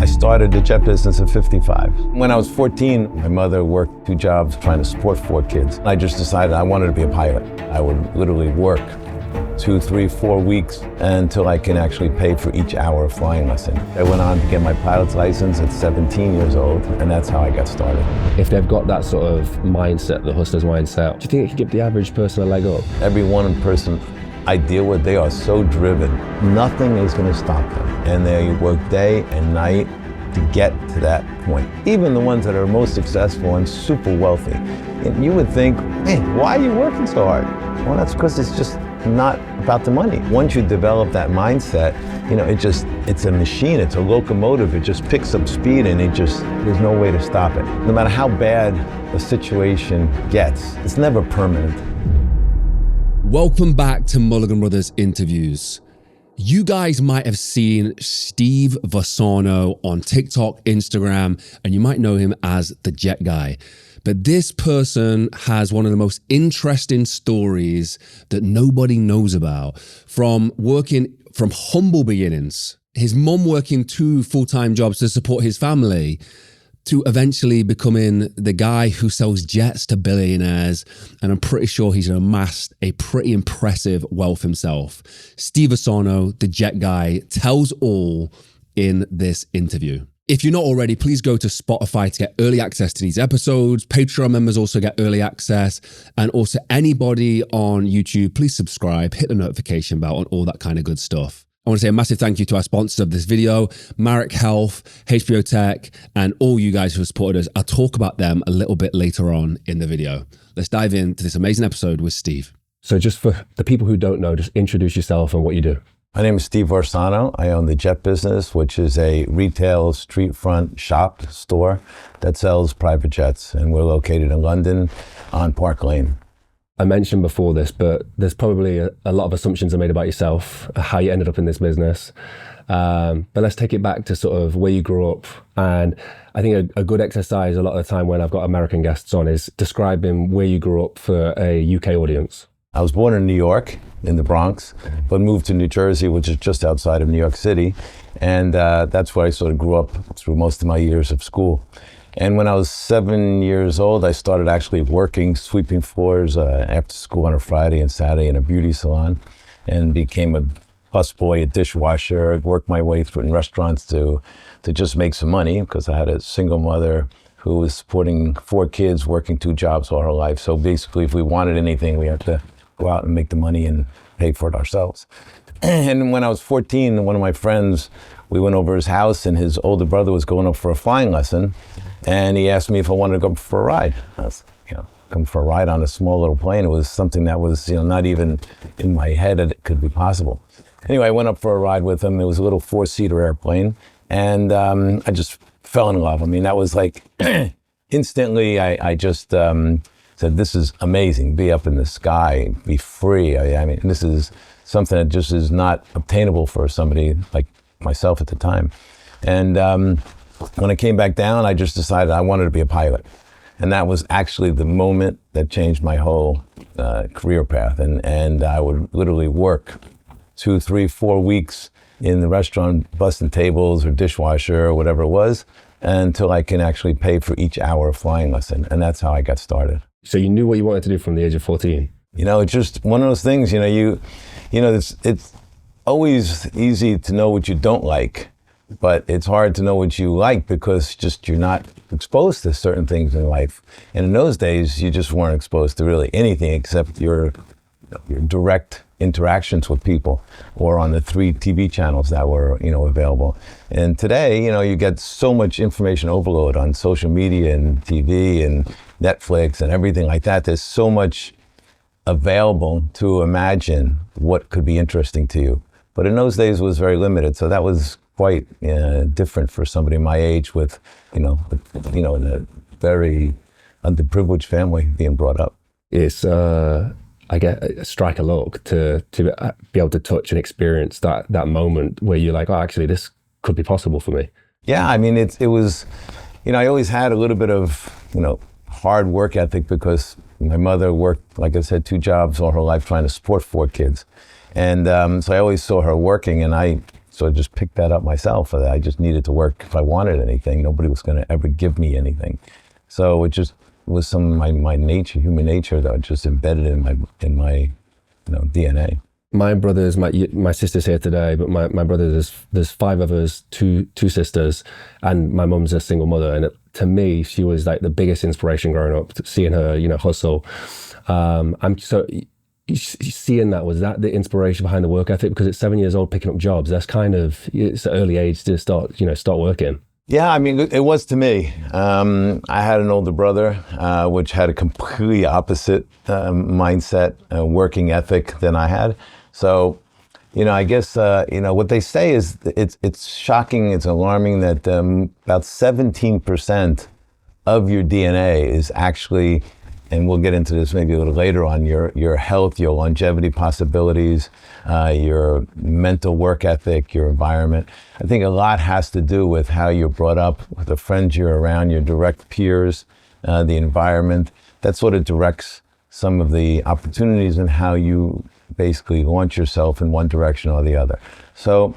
I started the jet business at 55. When I was 14, my mother worked 2 jobs trying to support 4 kids. I just decided I wanted to be a pilot. I would literally work 2, 3, 4 weeks until I can actually pay for each hour of flying lesson. I went on to get my pilot's license at 17 years old, and that's how I got started. If they've got that sort of mindset, the hustler's mindset, do you think it could give the average person a leg up? Every one person I deal with, they are so driven. Nothing is going to stop them. And they work day and night to get to that point. Even the ones that are most successful and super wealthy. And you would think, hey, why are you working so hard? Well, that's because it's just not about the money. Once you develop that mindset, it's a machine, it's a locomotive. It just picks up speed and there's no way to stop it. No matter how bad a situation gets, it's never permanent. Welcome back to Mulligan Brothers Interviews. You guys might have seen Steve Varsano on TikTok, Instagram, and you might know him as the Jet Guy. But this person has one of the most interesting stories that nobody knows about. From humble beginnings, his mom working 2 full-time jobs to support his family, to eventually becoming the guy who sells jets to billionaires. And I'm pretty sure he's amassed a pretty impressive wealth himself. Steve Varsano, the Jet Guy, tells all in this interview. If you're not already, please go to Spotify to get early access to these episodes. Patreon members also get early access. And also anybody on YouTube, please subscribe, hit the notification bell and all that kind of good stuff. I want to say a massive thank you to our sponsors of this video, Marek Health, HBO Tech, and all you guys who have supported us. I'll talk about them a little bit later on in the video. Let's dive into this amazing episode with Steve. So just for the people who don't know, just introduce yourself and what you do. My name is Steve Varsano. I own the Jet Business, which is a retail street front shop store that sells private jets. And we're located in London on Park Lane. I mentioned before this, but there's probably a lot of assumptions are made about yourself, how you ended up in this business. But let's take it back to sort of where you grew up. And I think a good exercise a lot of the time when I've got American guests on is describing where you grew up for a UK audience. I was born in New York, in the Bronx, but moved to New Jersey, which is just outside of New York City. And that's where I sort of grew up through most of my years of school. And when I was 7 years old, I started actually working, sweeping floors after school on a Friday and Saturday in a beauty salon, and became a busboy, a dishwasher. Worked my way through in restaurants to just make some money because I had a single mother who was supporting 4 kids, working 2 jobs all her life. So basically, if we wanted anything, we had to go out and make the money and pay for it ourselves. And when I was 14, one of my friends, we went over his house and his older brother was going up for a flying lesson. And he asked me if I wanted to go for a ride. I was, come for a ride on a small little plane. It was something that was, not even in my head that it could be possible. Anyway, I went up for a ride with him. It was a little 4-seater airplane. And I just fell in love. I mean, that was like, instantly, I just said, this is amazing. Be up in the sky, be free. I mean, this is something that just is not obtainable for somebody like myself at the time. And when I came back down, I just decided I wanted to be a pilot. And that was actually the moment that changed my whole career path. And I would literally work 2, 3, 4 weeks in the restaurant, busting tables or dishwasher or whatever it was, until I can actually pay for each hour of flying lesson. And that's how I got started. So you knew what you wanted to do from the age of 14? It's just one of those things, it's always easy to know what you don't like. But it's hard to know what you like because you're not exposed to certain things in life. And in those days, you just weren't exposed to really anything except your direct interactions with people or on the 3 TV channels that were, available. And today, you get so much information overload on social media and TV and Netflix and everything like that. There's so much available to imagine what could be interesting to you. But in those days, it was very limited. So that was quite different for somebody my age with, in a very underprivileged family being brought up. It's, I get strike a luck to be able to touch and experience that moment where you're like, oh, actually, this could be possible for me. Yeah, I mean, it was, I always had a little bit of, hard work ethic because my mother worked, like I said, 2 jobs all her life trying to support 4 kids. And so I always saw her working, and I sort of just picked that up myself. That I just needed to work if I wanted anything. Nobody was going to ever give me anything. So it just was some of my nature, human nature, that was just embedded in my DNA. My brothers, my sister's here today, but my brothers, there's 5 of us, two sisters, and my mum's a single mother. And to me, she was like the biggest inspiration growing up, seeing her, hustle. I'm so seeing that, was that the inspiration behind the work ethic? Because at 7 years old, picking up jobs, that's kind of, it's an early age to start working. Yeah, I mean, it was to me. I had an older brother, which had a completely opposite mindset, working ethic than I had. So, I guess, what they say is it's shocking, it's alarming that about 17% of your DNA is actually, and we'll get into this maybe a little later on, your health, your longevity possibilities, your mental work ethic, your environment. I think a lot has to do with how you're brought up, with the friends you're around, your direct peers, the environment. That sort of directs some of the opportunities and how you basically launch yourself in one direction or the other. So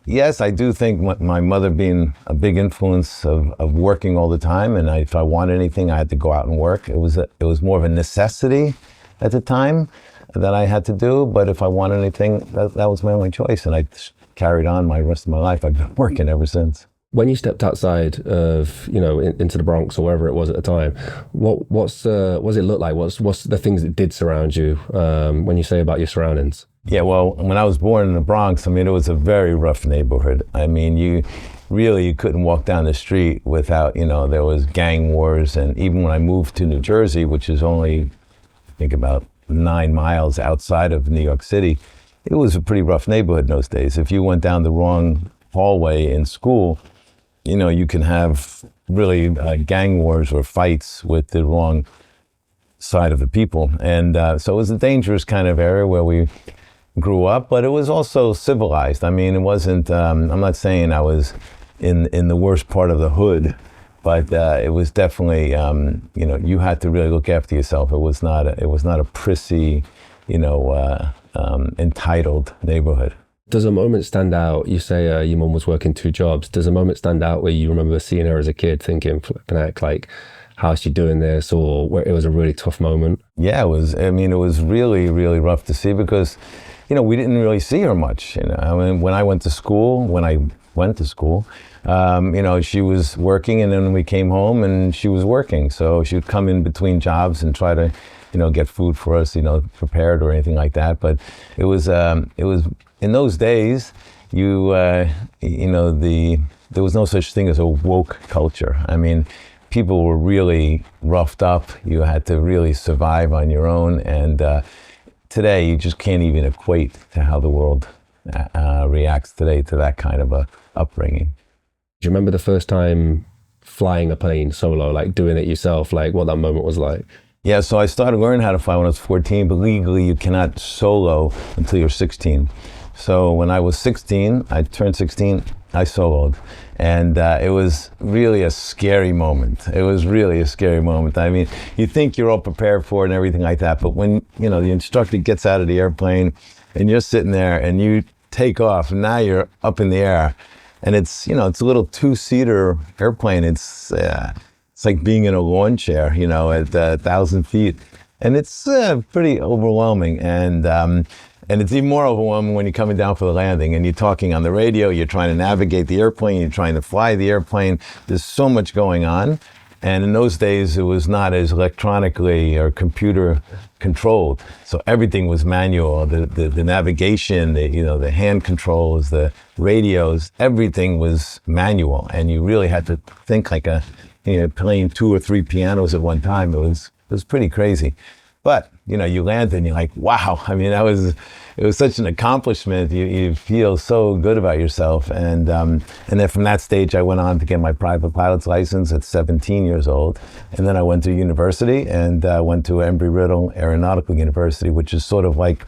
yes, I do think my mother being a big influence of working all the time, and if I wanted anything, I had to go out and work. It was more of a necessity at the time that I had to do, but if I wanted anything, that was my only choice, and I just carried on my rest of my life. I've been working ever since. When you stepped outside of, into the Bronx or wherever it was at the time, what's it look like? What's the things that did surround you, when you say about your surroundings? Yeah, well, when I was born in the Bronx, it was a very rough neighborhood. You couldn't walk down the street without, there was gang wars. And even when I moved to New Jersey, which is only, I think, about 9 miles outside of New York City, it was a pretty rough neighborhood in those days. If you went down the wrong hallway in school, you can have really gang wars or fights with the wrong side of the people. And so it was a dangerous kind of area where we grew up, but it was also civilized. It wasn't, I'm not saying I was in the worst part of the hood, but it was definitely, you had to really look after yourself. It was not a prissy, entitled neighborhood. Does a moment stand out? You say your mum was working 2 jobs. Does a moment stand out where you remember seeing her as a kid thinking, flipping out, like, how's she doing this? Or where it was a really tough moment? Yeah, it was really, really rough to see because, we didn't really see her much. When I went to school, she was working, and then when we came home and she was working. So she would come in between jobs and try to, get food for us, prepared or anything like that. But it was in those days, there was no such thing as a woke culture. People were really roughed up. You had to really survive on your own. And today, you just can't even equate to how the world reacts today to that kind of a upbringing. Do you remember the first time flying a plane solo, like doing it yourself, like what that moment was like? Yeah, so I started learning how to fly when I was 14, but legally you cannot solo until you're 16. So when I was 16, I turned 16, I soloed. And it was really a scary moment. You think you're all prepared for it and everything like that, but when, the instructor gets out of the airplane and you're sitting there and you take off, and now you're up in the air, and it's, it's a little 2-seater airplane. It's like being in a lawn chair, at 1,000 feet. And it's pretty overwhelming. And it's even more overwhelming when you're coming down for the landing and you're talking on the radio, you're trying to navigate the airplane, you're trying to fly the airplane. There's so much going on. And in those days, it was not as electronically or computer controlled. So everything was manual. The navigation, the hand controls, the radios, everything was manual. And you really had to think like playing 2 or 3 pianos at one time. It was pretty crazy. But, you land and you're like, wow. It was such an accomplishment. You feel so good about yourself. And then from that stage, I went on to get my private pilot's license at 17 years old. And then I went to university and went to Embry-Riddle Aeronautical University, which is sort of like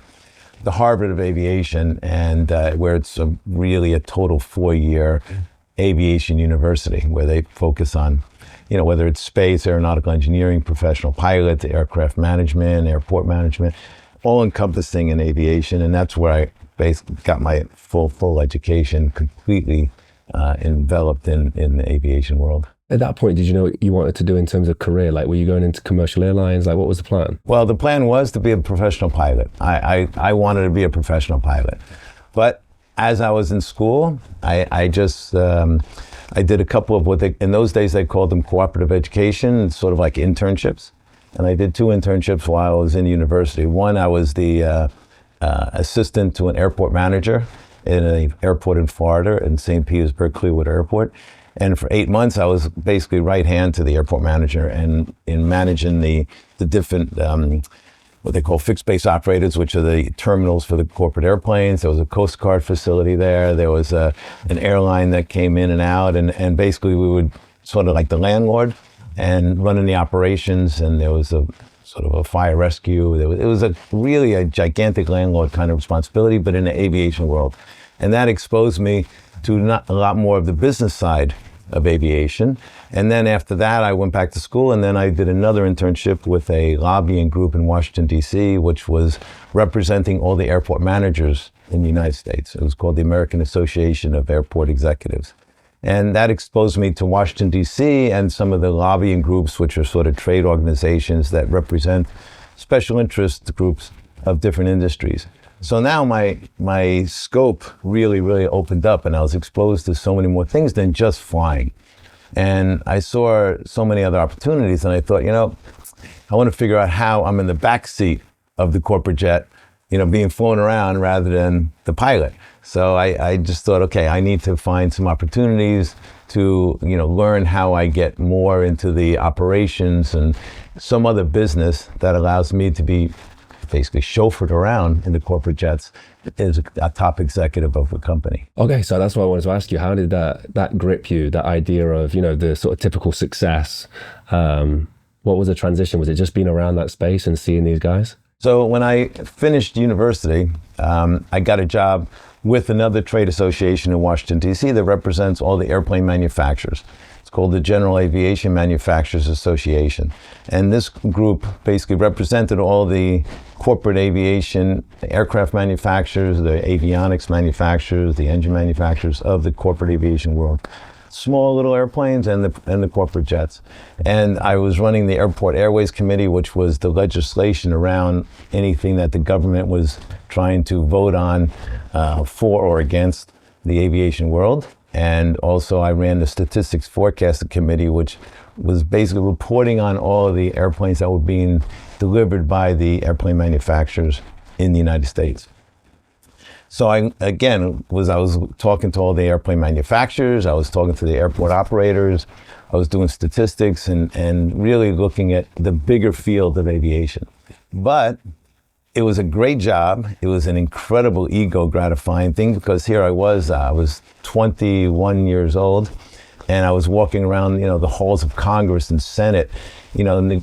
the Harvard of aviation, and where it's really a total 4-year aviation university where they focus on whether it's space, aeronautical engineering, professional pilot, aircraft management, airport management, all encompassing in aviation. And that's where basically got my full education completely enveloped in the aviation world. At that point, did you know what you wanted to do in terms of career? Like, were you going into commercial airlines? Like, what was the plan? Well, the plan was to be a professional pilot. I wanted to be a professional pilot. But as I was in school, I did a couple of in those days they called them cooperative education, sort of like internships. And I did 2 internships while I was in university. One, I was the assistant to an airport manager in an airport in Florida, in St. Petersburg, Clearwood Airport. And for 8 months, I was basically right hand to the airport manager and in managing the different, what they call fixed base operators, which are the terminals for the corporate airplanes. There was a Coast Guard facility there. There was an airline that came in and out. And basically we would sort of like the landlord and running the operations. And there was a sort of a fire rescue. It was really a gigantic landlord kind of responsibility, but in the aviation world. And that exposed me to a lot more of the business side of aviation. And then after that, I went back to school, and then I did another internship with a lobbying group in Washington, D.C., which was representing all the airport managers in the United States. It was called the American Association of Airport Executives. And that exposed me to Washington, D.C. and some of the lobbying groups, which are sort of trade organizations that represent special interest groups of different industries. So now my scope really opened up, and I was exposed to so many more things than just flying. And I saw so many other opportunities, and I thought, I want to figure out how I'm in the back seat of the corporate jet, being flown around rather than the pilot. So I just thought, okay, I need to find some opportunities to, learn how I get more into the operations and some other business that allows me to be basically chauffeured around in the corporate jets as a top executive of a company. Okay, so that's what I wanted to ask you. How did that grip you, that idea of, the sort of typical success? What was the transition? Was it just being around that space and seeing these guys? So when I finished university, I got a job with another trade association in Washington, D.C. that represents all the airplane manufacturers. It's called the General Aviation Manufacturers Association. And this group basically represented all the corporate aviation, the aircraft manufacturers, the avionics manufacturers, the engine manufacturers of the corporate aviation world. Small little airplanes and the corporate jets. And I was running the Airport Airways Committee, which was the legislation around anything that the government was trying to vote on for or against the aviation world. And also I ran the Statistics Forecasting Committee, which was basically reporting on all of the airplanes that were being delivered by the airplane manufacturers in the United States. So I was talking to all the airplane manufacturers, I was talking to the airport operators, I was doing statistics and really looking at the bigger field of aviation. But it was a great job. It was an incredible ego gratifying thing because here I was 21 years old, and I was walking around, the halls of Congress and Senate,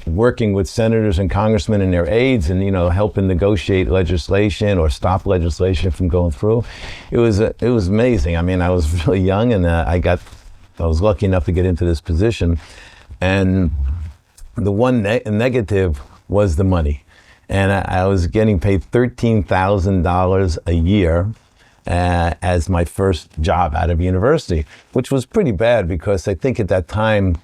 working with senators and congressmen and their aides and, helping negotiate legislation or stop legislation from going through. It was amazing. I mean, I was really young, and I was lucky enough to get into this position. And the one negative was the money. And I was getting paid $13,000 a year as my first job out of university, which was pretty bad because I think at that time,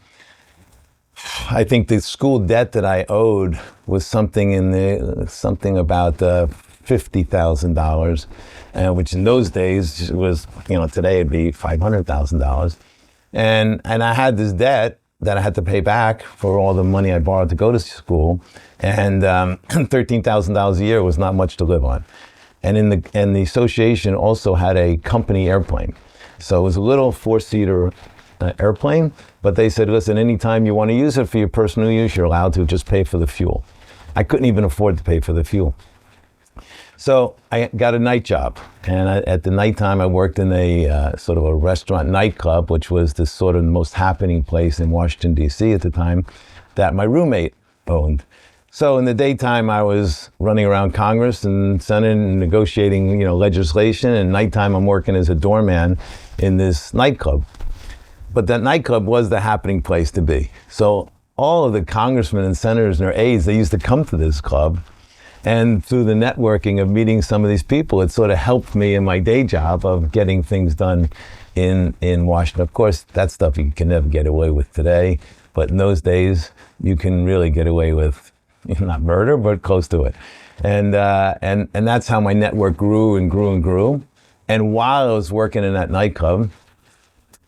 the school debt that I owed was something about $50,000, which in those days was, today it'd be $500,000. And I had this debt that I had to pay back for all the money I borrowed to go to school. And $13,000 a year was not much to live on. And the association also had a company airplane. So it was a little 4-seater airplane, but they said, listen, anytime you want to use it for your personal use, you're allowed to just pay for the fuel. I couldn't even afford to pay for the fuel. So I got a night job, and at the nighttime I worked in a sort of a restaurant nightclub, which was the sort of most happening place in Washington, D.C. at the time, that my roommate owned. So in the daytime I was running around Congress and Senate and negotiating, legislation, and nighttime I'm working as a doorman in this nightclub. But that nightclub was the happening place to be. So all of the congressmen and senators and their aides, they used to come to this club. And through the networking of meeting some of these people, it sort of helped me in my day job of getting things done in Washington. Of course, that stuff you can never get away with today, but in those days, you can really get away with, not murder, but close to it. And that's how my network grew and grew and grew. And while I was working in that nightclub,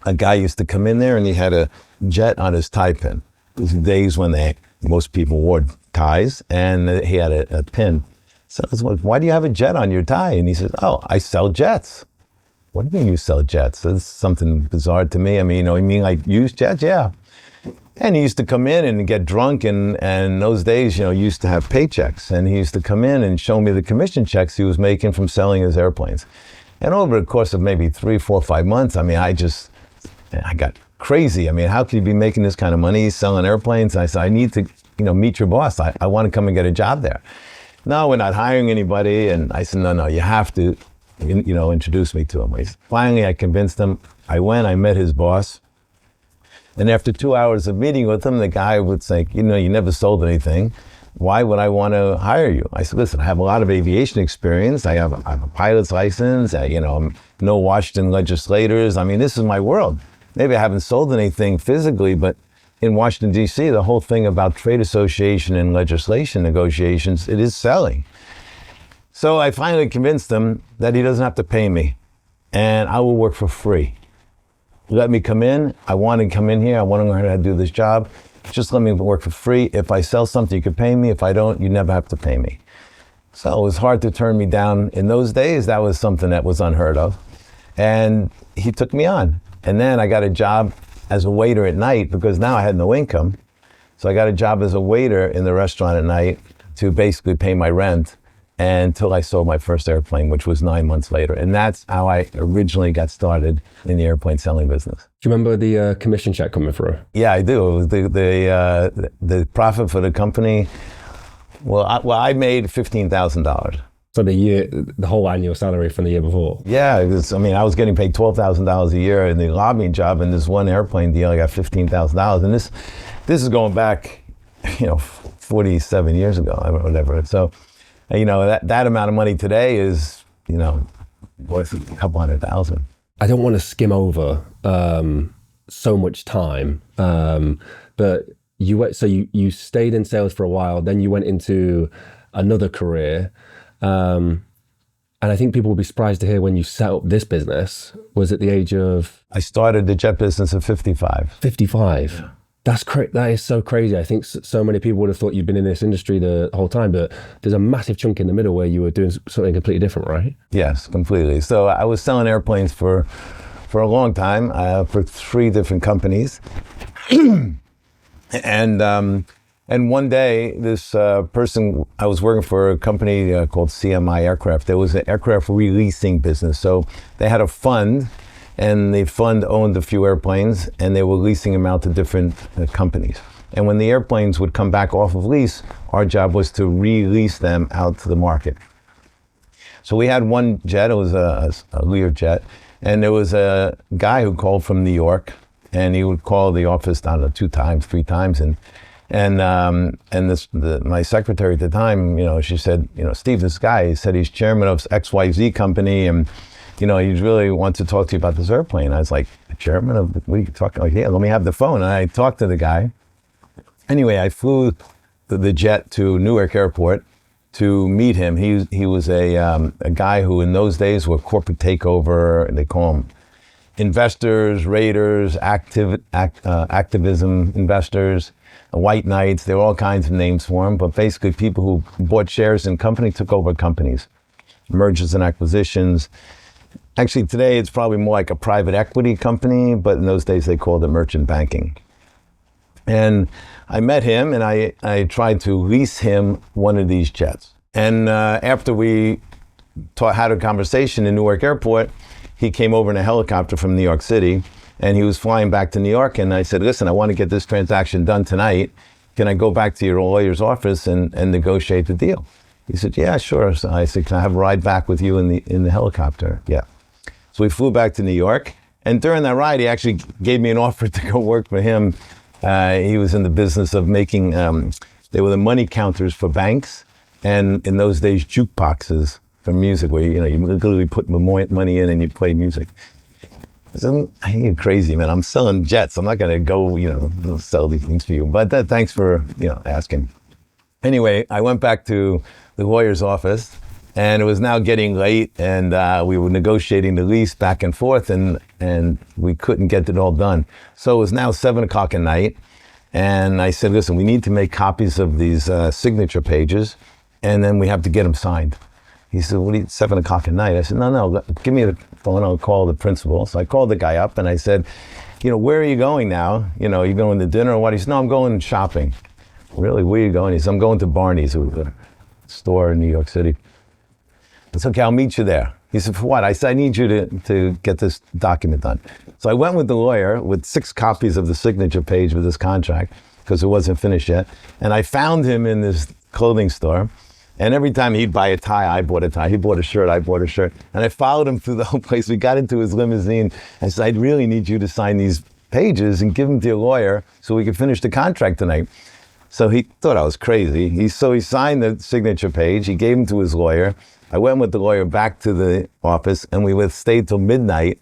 a guy used to come in there and he had a jet on his tie pin. These days when most people wore ties, and he had a pin. So I was like, why do you have a jet on your tie? And he says, oh, I sell jets. What do you mean you sell jets? That's something bizarre to me. I mean, you mean like used jets? Yeah. And he used to come in and get drunk, and in those days, you used to have paychecks. And he used to come in and show me the commission checks he was making from selling his airplanes. And over the course of maybe 3, 4, 5 months, I mean, I got crazy. I mean, how can you be making this kind of money selling airplanes? And I said, I need to, meet your boss. I want to come and get a job there. No, we're not hiring anybody. And I said, no, you have to, introduce me to him. Finally, I convinced him. I went, I met his boss. And after 2 hours of meeting with him, the guy would say, you never sold anything. Why would I want to hire you? I said, listen, I have a lot of aviation experience. I have a pilot's license. I know Washington legislators. I mean, this is my world. Maybe I haven't sold anything physically, but in Washington, D.C., the whole thing about trade association and legislation negotiations, it is selling. So I finally convinced him that he doesn't have to pay me, and I will work for free. Let me come in. I want to come in here. I want to learn how to do this job. Just let me work for free. If I sell something, you can pay me. If I don't, you never have to pay me. So it was hard to turn me down. In those days, that was something that was unheard of. And he took me on. And then I got a job as a waiter at night because now I had no income. So I got a job as a waiter in the restaurant at night to basically pay my rent until I sold my first airplane, which was 9 months later. And that's how I originally got started in the airplane selling business. Do you remember the commission check coming through? Yeah, I do. It was the profit for the company. Well, I made $15,000. So the whole annual salary from the year before? Yeah, I was getting paid $12,000 a year in the lobbying job, and this one airplane deal, I got $15,000. And this is going back, 47 years ago, or whatever. So, that amount of money today is, worth a couple $100,000. I don't want to skim over so much time, but you stayed in sales for a while, then you went into another career. And I think people will be surprised to hear when you set up this business was at the age of... I started the jet business at 55. 55. Yeah. That is so crazy. I think so many people would have thought you'd been in this industry the whole time, but there's a massive chunk in the middle where you were doing something completely different, right? Yes, completely. So I was selling airplanes for a long time, for 3 different companies. And one day, this person, I was working for a company called CMI Aircraft. There was an aircraft releasing business. So they had a fund, and the fund owned a few airplanes, and they were leasing them out to different companies. And when the airplanes would come back off of lease, our job was to release them out to the market. So we had one jet, it was a Lear jet, and there was a guy who called from New York, and he would call the office, I don't know, 2 times, 3 times, and my secretary at the time, she said, Steve, this guy, he said he's chairman of XYZ company, and he really wants to talk to you about this airplane. I was like, chairman of, what are you talking about? Yeah, let me have the phone. And I talked to the guy. Anyway, I flew the jet to Newark Airport to meet him. He was a guy who in those days were corporate takeover, they call them investors, raiders, activism investors, white knights. There were all kinds of names for them, but basically people who bought shares in company took over companies, mergers and acquisitions. Actually, today it's probably more like a private equity company, but in those days they called it merchant banking. And I met him, and I tried to lease him one of these jets. And after we had a conversation in Newark Airport, he came over in a helicopter from New York City, and he was flying back to New York. And I said, listen, I want to get this transaction done tonight. Can I go back to your lawyer's office and negotiate the deal? He said, yeah, sure. So I said, can I have a ride back with you in the helicopter? Yeah. So we flew back to New York, and during that ride, he actually gave me an offer to go work for him. He was in the business of making, they were the money counters for banks, And in those days, jukeboxes for music, where you literally put money in and you play music. So I think you're crazy, man. I'm selling jets. I'm not gonna go, sell these things for you. But thanks for, asking. Anyway, I went back to the lawyer's office, and it was now getting late, and we were negotiating the lease back and forth, and we couldn't get it all done. So it was now 7 o'clock at night, and I said, listen, we need to make copies of these signature pages, and then we have to get them signed. He said, what are you, 7 o'clock at night? I said, no, give me the phone, I'll call the principal. So I called the guy up and I said, where are you going now? You going to dinner or what? He said, no, I'm going shopping. Really, where are you going? He said, I'm going to Barney's, it was a store in New York City. I said, okay, I'll meet you there. He said, for what? I said, I need you to get this document done. So I went with the lawyer with 6 copies of the signature page of this contract, because it wasn't finished yet. And I found him in this clothing store. And every time he'd buy a tie, I bought a tie. He bought a shirt, I bought a shirt. And I followed him through the whole place. We got into his limousine. I said, I really need you to sign these pages and give them to your lawyer so we can finish the contract tonight. So he thought I was crazy. So he signed the signature page. He gave them to his lawyer. I went with the lawyer back to the office, and we stayed till midnight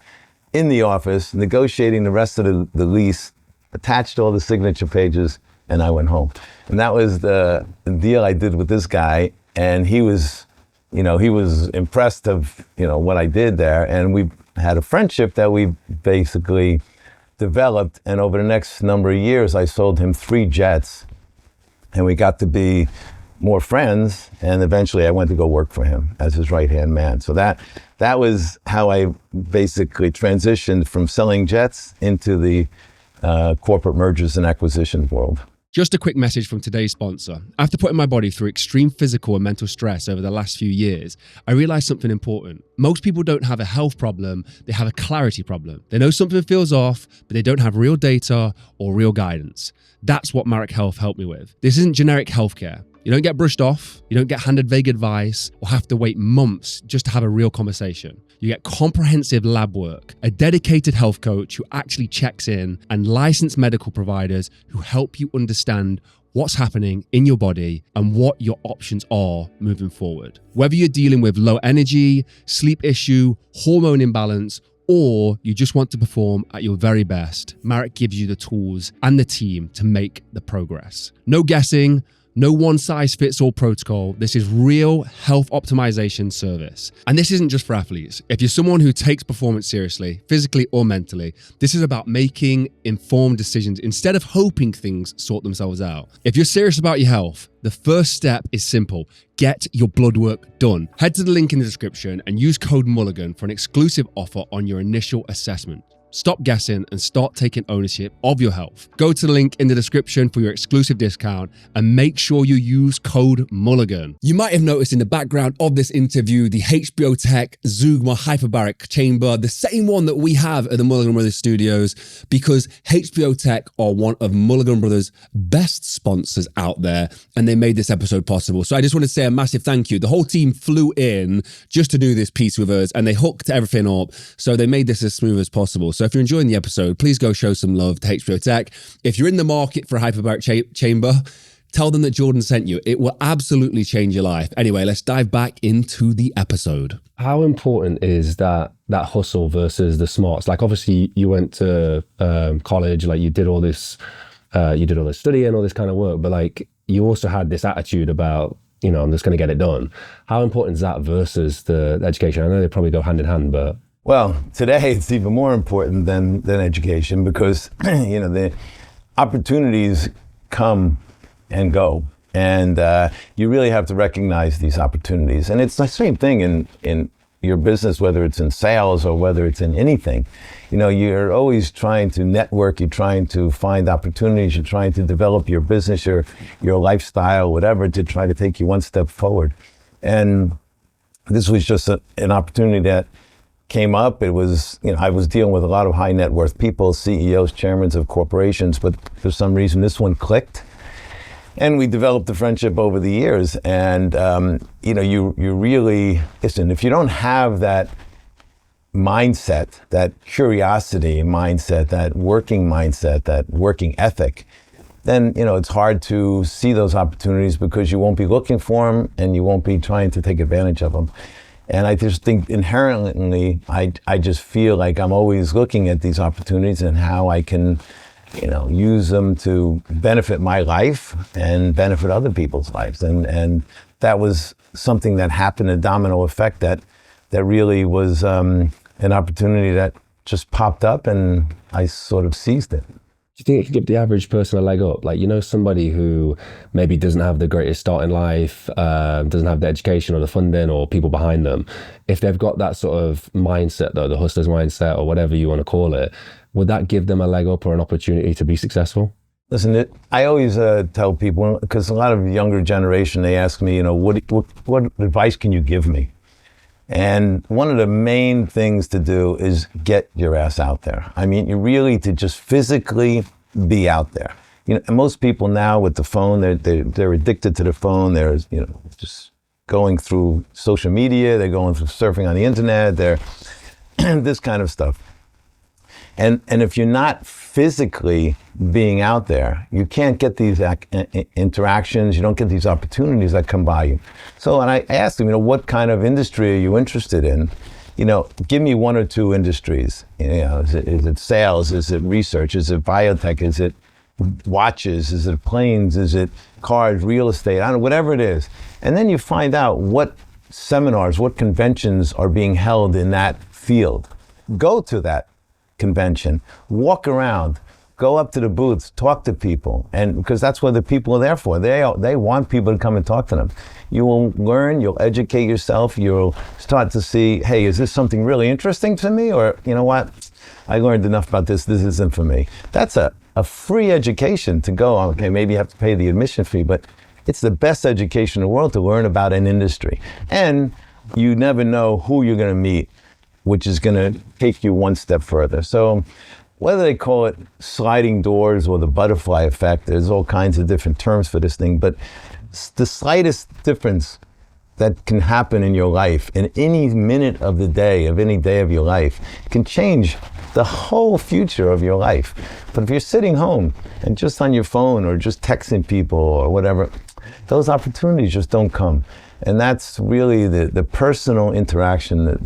in the office, negotiating the rest of the lease, attached all the signature pages, and I went home. And that was the deal I did with this guy. And he was impressed of, what I did there. And we had a friendship that we basically developed. And over the next number of years, I sold him 3 jets, and we got to be more friends. And eventually I went to go work for him as his right-hand man. So that was how I basically transitioned from selling jets into the corporate mergers and acquisitions world. Just a quick message from today's sponsor. After putting my body through extreme physical and mental stress over the last few years, I realized something important. Most people don't have a health problem, they have a clarity problem. They know something feels off, but they don't have real data or real guidance. That's what Marek Health helped me with. This isn't generic healthcare. You don't get brushed off, you don't get handed vague advice, or have to wait months just to have a real conversation. You get comprehensive lab work, a dedicated health coach who actually checks in, and licensed medical providers who help you understand what's happening in your body and what your options are moving forward. Whether you're dealing with low energy, sleep issue, hormone imbalance, or you just want to perform at your very best, Marek gives you the tools and the team to make the progress. No guessing, no one-size-fits-all protocol. This is real health optimization service. And this isn't just for athletes. If you're someone who takes performance seriously, physically or mentally, this is about making informed decisions instead of hoping things sort themselves out. If you're serious about your health, the first step is simple. Get your blood work done. Head to the link in the description and use code Mulligan for an exclusive offer on your initial assessment. Stop guessing and start taking ownership of your health. Go to the link in the description for your exclusive discount and make sure you use code Mulligan. You might have noticed in the background of this interview, the HBO Tech Zugma hyperbaric chamber, the same one that we have at the Mulligan Brothers studios, because HBO Tech are one of Mulligan Brothers' best sponsors out there, and they made this episode possible. So I just want to say a massive thank you. The whole team flew in just to do this piece with us, and they hooked everything up, so they made this as smooth as possible. So if you're enjoying the episode, please go show some love to HBO Tech. If you're in the market for a hyperbaric chamber, tell them that Jordan sent you. It will absolutely change your life. Anyway, let's dive back into the episode. How important is that hustle versus the smarts? Like, obviously you went to college, like you did all this studying, all this kind of work, but like you also had this attitude about, I'm just going to get it done. How important is that versus the education? I know they probably go hand in hand, but... Well, today it's even more important than education, because the opportunities come and go, and you really have to recognize these opportunities. And it's the same thing in your business, whether it's in sales or whether it's in anything. You're always trying to network, you're trying to find opportunities, you're trying to develop your business, your lifestyle, whatever, to try to take you one step forward. And this was just an opportunity that came up. It was, I was dealing with a lot of high net worth people, CEOs, chairmen of corporations, but for some reason this one clicked. And we developed a friendship over the years. And, you really, listen, if you don't have that mindset, that curiosity mindset, that working ethic, then, it's hard to see those opportunities because you won't be looking for them and you won't be trying to take advantage of them. And I just think inherently, I just feel like I'm always looking at these opportunities and how I can, use them to benefit my life and benefit other people's lives. And that was something that happened, a domino effect that really was an opportunity that just popped up and I sort of seized it. Do you think it could give the average person a leg up? Like, somebody who maybe doesn't have the greatest start in life, doesn't have the education or the funding or people behind them. If they've got that sort of mindset, though, the hustler's mindset or whatever you want to call it, would that give them a leg up or an opportunity to be successful? Listen, I always tell people, because a lot of younger generation, they ask me, what advice can you give me? And one of the main things to do is get your ass out there. I mean, you really to just physically be out there. And most people now with the phone, they're addicted to the phone. They're just going through social media. They're going through surfing on the internet. They're this kind of stuff. And if you're not physically being out there, you can't get these interactions, you don't get these opportunities that come by you. So, and I asked them, what kind of industry are you interested in? Give me one or two industries. Is it sales? Is it research? Is it biotech? Is it watches? Is it planes? Is it cars, real estate? I don't know, whatever it is. And then you find out what seminars, what conventions are being held in that field. Go to that convention, walk around, go up to the booths, talk to people, and because that's what the people are there for. They want people to come and talk to them. You will learn, you'll educate yourself, you'll start to see, hey, is this something really interesting to me? Or, you know what, I learned enough about this isn't for me. That's a free education to go on. Okay, maybe you have to pay the admission fee, but it's the best education in the world to learn about an industry. And you never know who you're going to meet, which is going to take you one step further. So whether they call it sliding doors or the butterfly effect, there's all kinds of different terms for this thing, but the slightest difference that can happen in your life in any minute of the day, of any day of your life, can change the whole future of your life. But if you're sitting home and just on your phone or just texting people or whatever, those opportunities just don't come. And that's really the personal interaction.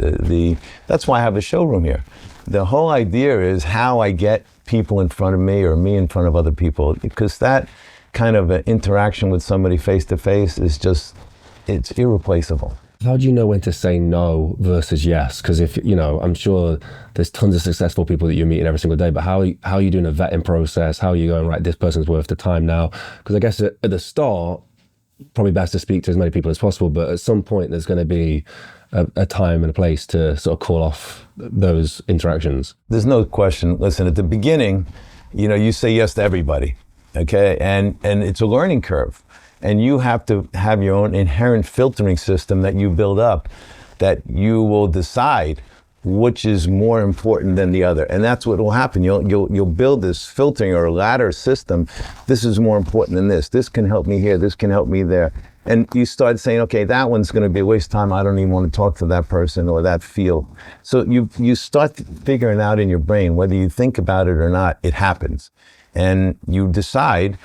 That's why I have a showroom here. The whole idea is how I get people in front of me or me in front of other people, because that kind of interaction with somebody face to face is it's irreplaceable. How do you know when to say no versus yes? Because if, I'm sure there's tons of successful people that you're meeting every single day, but how are you doing a vetting process? How are you going, right, this person's worth the time now? Because I guess at the start, probably best to speak to as many people as possible, but at some point there's going to be a time and a place to sort of call off those interactions. There's no question. Listen, at the beginning, you say yes to everybody, okay? And it's a learning curve. And you have to have your own inherent filtering system that you build up, that you will decide which is more important than the other. And that's what will happen. You'll build this filtering or ladder system. This is more important than this. This can help me here. This can help me there. And you start saying, okay, that one's going to be a waste of time. I don't even want to talk to that person or that field. So you start figuring out in your brain, whether you think about it or not, it happens. And you decide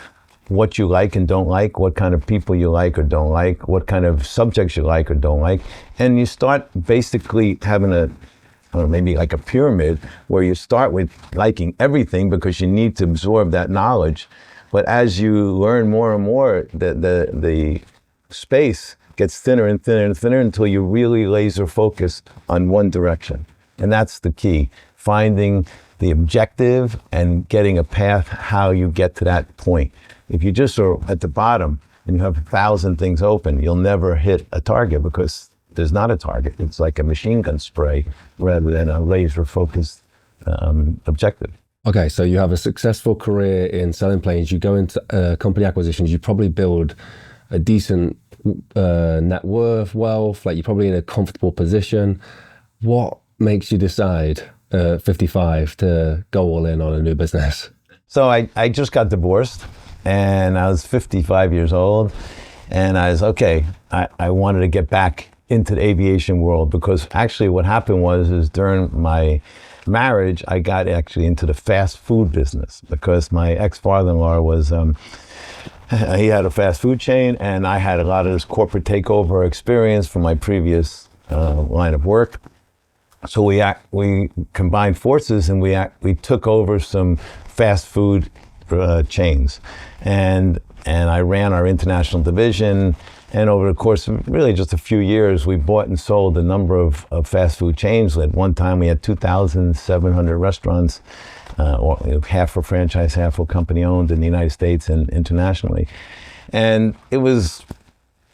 what you like and don't like, what kind of people you like or don't like, what kind of subjects you like or don't like. And you start basically having maybe like a pyramid where you start with liking everything because you need to absorb that knowledge. But as you learn more and more, the space gets thinner and thinner and thinner until you really laser focus on one direction. And that's the key, finding the objective and getting a path how you get to that point. If you just are at the bottom and you have 1,000 things open, you'll never hit a target because there's not a target. It's like a machine gun spray rather than a laser focused objective. Okay, so you have a successful career in selling planes. You go into company acquisitions. You probably build a decent net worth, wealth. Like you're probably in a comfortable position. What makes you decide 55 to go all in on a new business? So I just got divorced and I was 55 years old and I was, okay, I wanted to get back into the aviation world because actually what happened was during my marriage, I got actually into the fast food business because my ex-father-in-law was, he had a fast food chain, and I had a lot of this corporate takeover experience from my previous line of work. So we combined forces, and we took over some fast food chains, and I ran our international division. And over the course of really just a few years, we bought and sold a number of fast food chains. At one time, we had 2,700 restaurants, half were franchise, half were company owned in the United States and internationally. And it was,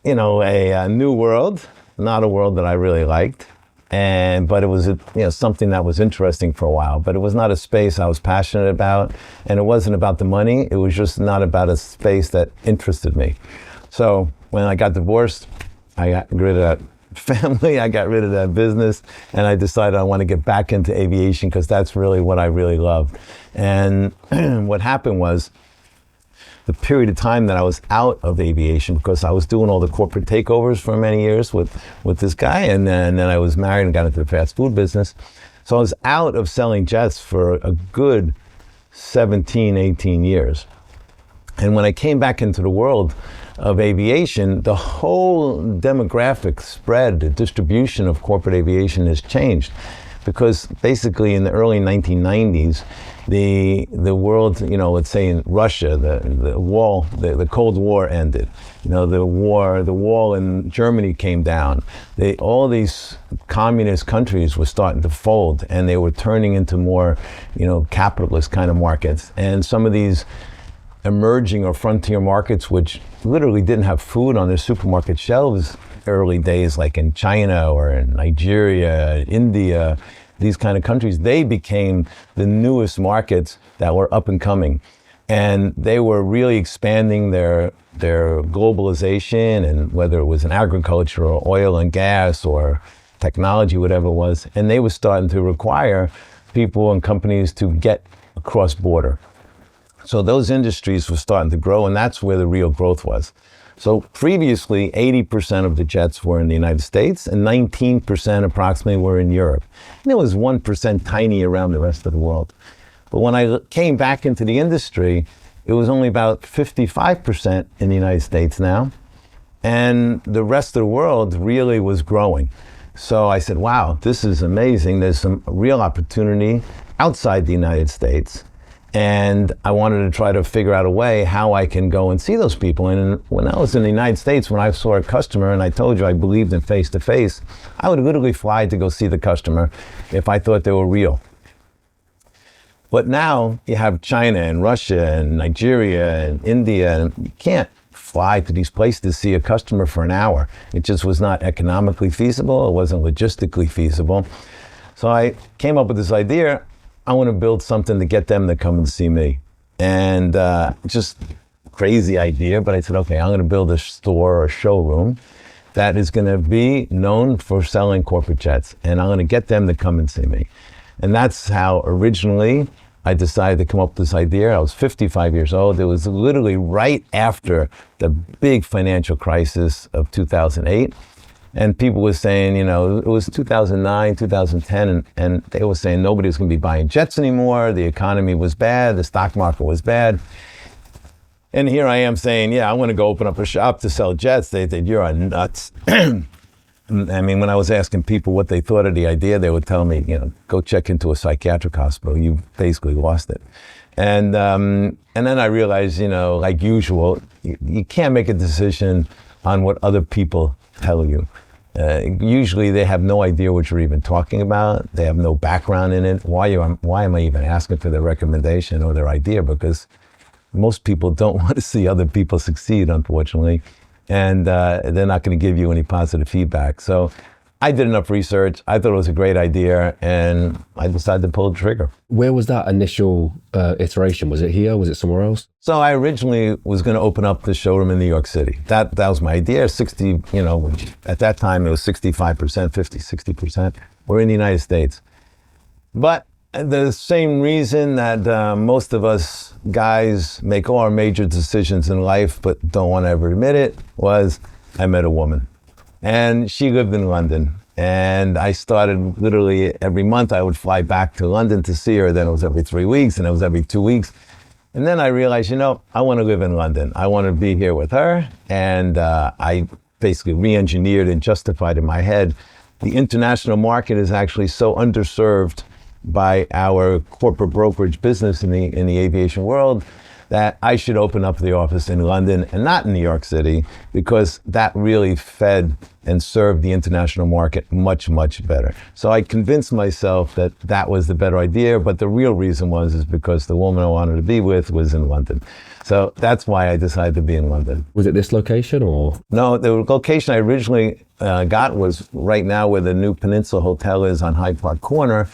a new world, not a world that I really liked. But it was something that was interesting for a while, but it was not a space I was passionate about, and it wasn't about the money. It was just not about a space that interested me. So when I got divorced, I got rid of that family, I got rid of that business, and I decided I want to get back into aviation because that's really what I really loved. And what happened was, the period of time that I was out of aviation, because I was doing all the corporate takeovers for many years with this guy, and then I was married and got into the fast food business. So I was out of selling jets for a good 17, 18 years. And when I came back into the world of aviation, the whole demographic spread, the distribution of corporate aviation has changed. Because basically in the early 1990s, the world, let's say in Russia, the Cold War ended. The wall in Germany came down. All these communist countries were starting to fold, and they were turning into more, capitalist kind of markets. And some of these emerging or frontier markets, which literally didn't have food on their supermarket shelves early days, like in China or in Nigeria, India, these kind of countries, they became the newest markets that were up and coming. And they were really expanding their globalization, and whether it was in agriculture or oil and gas or technology, whatever it was, and they were starting to require people and companies to get across border. So those industries were starting to grow, and that's where the real growth was. So previously, 80% of the jets were in the United States, and 19% approximately were in Europe. And there was 1% tiny around the rest of the world. But when I came back into the industry, it was only about 55% in the United States now, and the rest of the world really was growing. So I said, wow, this is amazing. There's some real opportunity outside the United States. And I wanted to try to figure out a way how I can go and see those people. And when I was in the United States, when I saw a customer, and I told you I believed in face-to-face, I would literally fly to go see the customer if I thought they were real. But now you have China and Russia and Nigeria and India, and you can't fly to these places to see a customer for an hour. It just was not economically feasible. It wasn't logistically feasible. So I came up with this idea. I want to build something to get them to come and see me. And just crazy idea, but I said, okay, I'm going to build a store or a showroom that is going to be known for selling corporate jets, and I'm going to get them to come and see me. And that's how originally I decided to come up with this idea. I was 55 years old. It was literally right after the big financial crisis of 2008. And people were saying, it was 2009, 2010, and they were saying nobody was going to be buying jets anymore. The economy was bad. The stock market was bad. And here I am saying, yeah, I want to go open up a shop to sell jets. They said, you're a nuts. I mean, when I was asking people what they thought of the idea, they would tell me, go check into a psychiatric hospital. You basically lost it. And then I realized, like usual, you can't make a decision on what other people tell you. Usually they have no idea what you're even talking about. They have no background in it. Why am I even asking for their recommendation or their idea? Because most people don't want to see other people succeed, unfortunately. And they're not going to give you any positive feedback. So I did enough research. I thought it was a great idea, and I decided to pull the trigger. Where was that initial iteration? Was it here? Was it somewhere else? So I originally was going to open up the showroom in New York City. That was my idea. 60, at that time it was 65%, 50, 60%. We're in the United States. But the same reason that most of us guys make all our major decisions in life but don't want to ever admit it was I met a woman. And she lived in London. And I started literally every month I would fly back to London to see her. Then it was every 3 weeks, and it was every 2 weeks. And then I realized, I want to live in London. I want to be here with her. And I basically re-engineered and justified in my head. The international market is actually so underserved by our corporate brokerage business in the aviation world that I should open up the office in London and not in New York City, because that really fed and served the international market much, much better. So I convinced myself that that was the better idea, but the real reason is because the woman I wanted to be with was in London. So that's why I decided to be in London. Was it this location or? No, the location I originally got was right now where the new Peninsula Hotel is on Hyde Park Corner.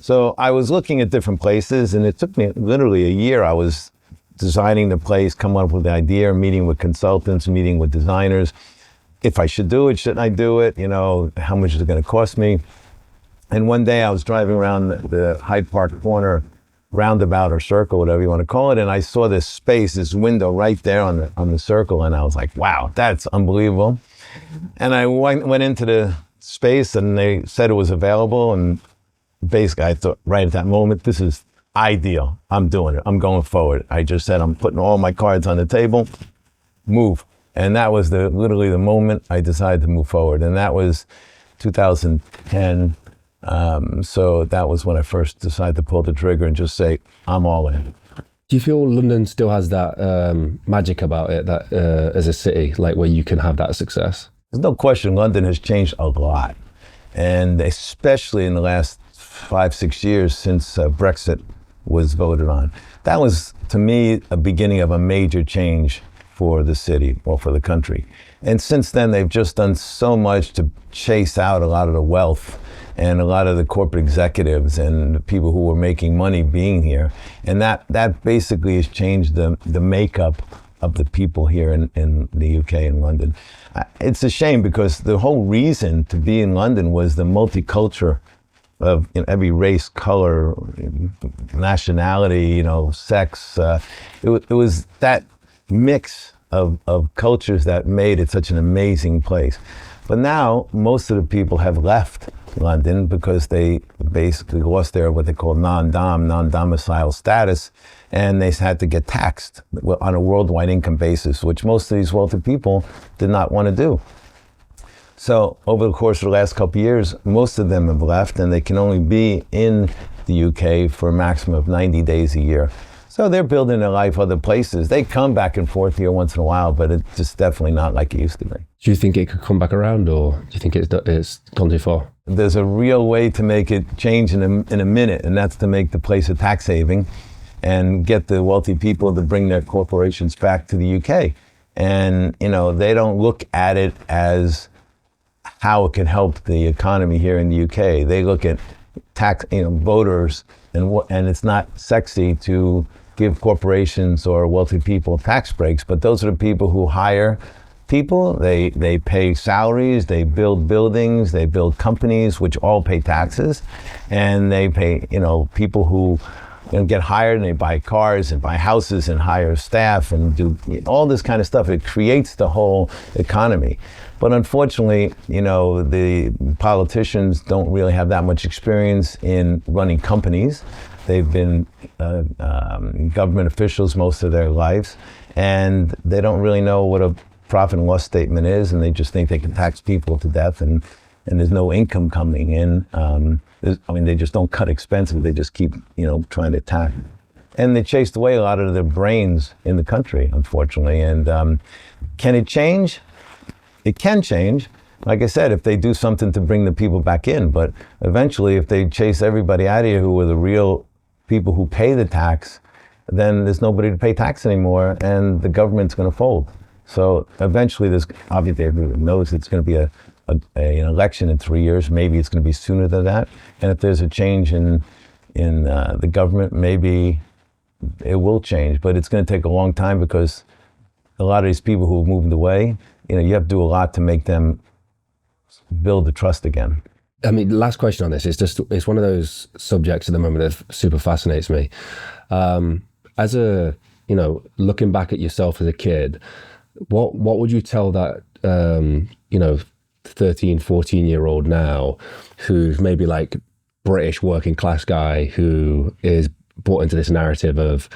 So I was looking at different places, and it took me literally a year. I was designing the place, coming up with the idea, meeting with consultants, meeting with designers. If I should do it, shouldn't I do it? How much is it going to cost me? And one day I was driving around the Hyde Park Corner roundabout or circle, whatever you want to call it, and I saw this space, this window right there on the circle, and I was like, wow, that's unbelievable. And I went into the space, and they said it was available, and basically I thought right at that moment, this is ideal. I'm doing it. I'm going forward. I just said, I'm putting all my cards on the table, move. And that was literally the moment I decided to move forward. And that was 2010. So that was when I first decided to pull the trigger and just say, I'm all in. Do you feel London still has that magic about it, that as a city, like where you can have that success? There's no question London has changed a lot. And especially in the last 5-6 years since Brexit was voted on. That was, to me, a beginning of a major change for the city or for the country. And since then, they've just done so much to chase out a lot of the wealth and a lot of the corporate executives and the people who were making money being here. And that basically has changed the makeup of the people here in the UK and London. It's a shame, because the whole reason to be in London was the multicultural of every race, color, nationality, sex. It was that mix of cultures that made it such an amazing place. But now most of the people have left London because they basically lost their what they call non-domicile status, and they had to get taxed on a worldwide income basis, which most of these wealthy people did not want to do. So over the course of the last couple of years, most of them have left, and they can only be in the UK for a maximum of 90 days a year. So they're building their life other places. They come back and forth here once in a while, but it's just definitely not like it used to be. Do you think it could come back around, or do you think it's gone too far? There's a real way to make it change in a minute, and that's to make the place a tax haven and get the wealthy people to bring their corporations back to the UK. And, they don't look at it as how it can help the economy here in the UK. They look at tax, voters, and it's not sexy to give corporations or wealthy people tax breaks, but those are the people who hire people. They pay salaries, they build buildings, they build companies, which all pay taxes, and they pay, people who get hired, and they buy cars and buy houses and hire staff and do all this kind of stuff. It creates the whole economy. But unfortunately, the politicians don't really have that much experience in running companies. They've been government officials most of their lives, and they don't really know what a profit and loss statement is, and they just think they can tax people to death, and there's no income coming in. They just don't cut expenses. They just keep, trying to tax. And they chased away a lot of the brains in the country, unfortunately. And can it change? It can change. Like I said, if they do something to bring the people back in, but eventually if they chase everybody out of here who are the real people who pay the tax, then there's nobody to pay tax anymore, and the government's going to fold. So eventually obviously everyone knows it's going to be an election in 3 years. Maybe it's going to be sooner than that. And if there's a change in the government, maybe it will change, but it's going to take a long time, because a lot of these people who have moved away, you have to do a lot to make them build the trust again. I mean, last question on this is it's one of those subjects at the moment that super fascinates me. As looking back at yourself as a kid, what would you tell that, 13, 14-year-old now who's maybe like British working class guy who is bought into this narrative of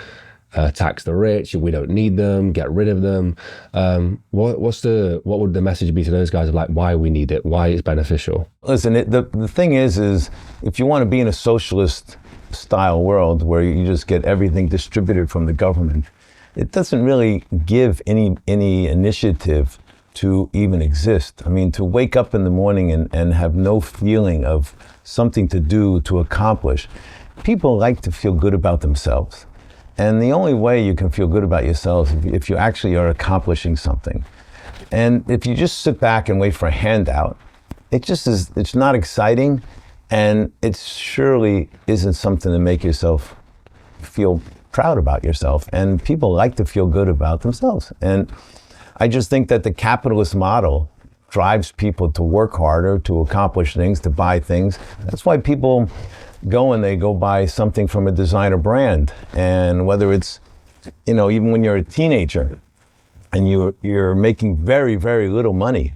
tax the rich, we don't need them, get rid of them. What would the message be to those guys of like why we need it, why it's beneficial? Listen, the thing is if you want to be in a socialist style world where you just get everything distributed from the government, it doesn't really give any initiative to even exist. I mean, to wake up in the morning and have no feeling of something to do, to accomplish. People like to feel good about themselves. And the only way you can feel good about yourself is if you actually are accomplishing something. And if you just sit back and wait for a handout, it's not exciting, and it surely isn't something to make yourself feel proud about yourself. And people like to feel good about themselves. And I just think that the capitalist model drives people to work harder, to accomplish things, to buy things. That's why people go and they go buy something from a designer brand. And whether it's, even when you're a teenager and you're making very, very little money,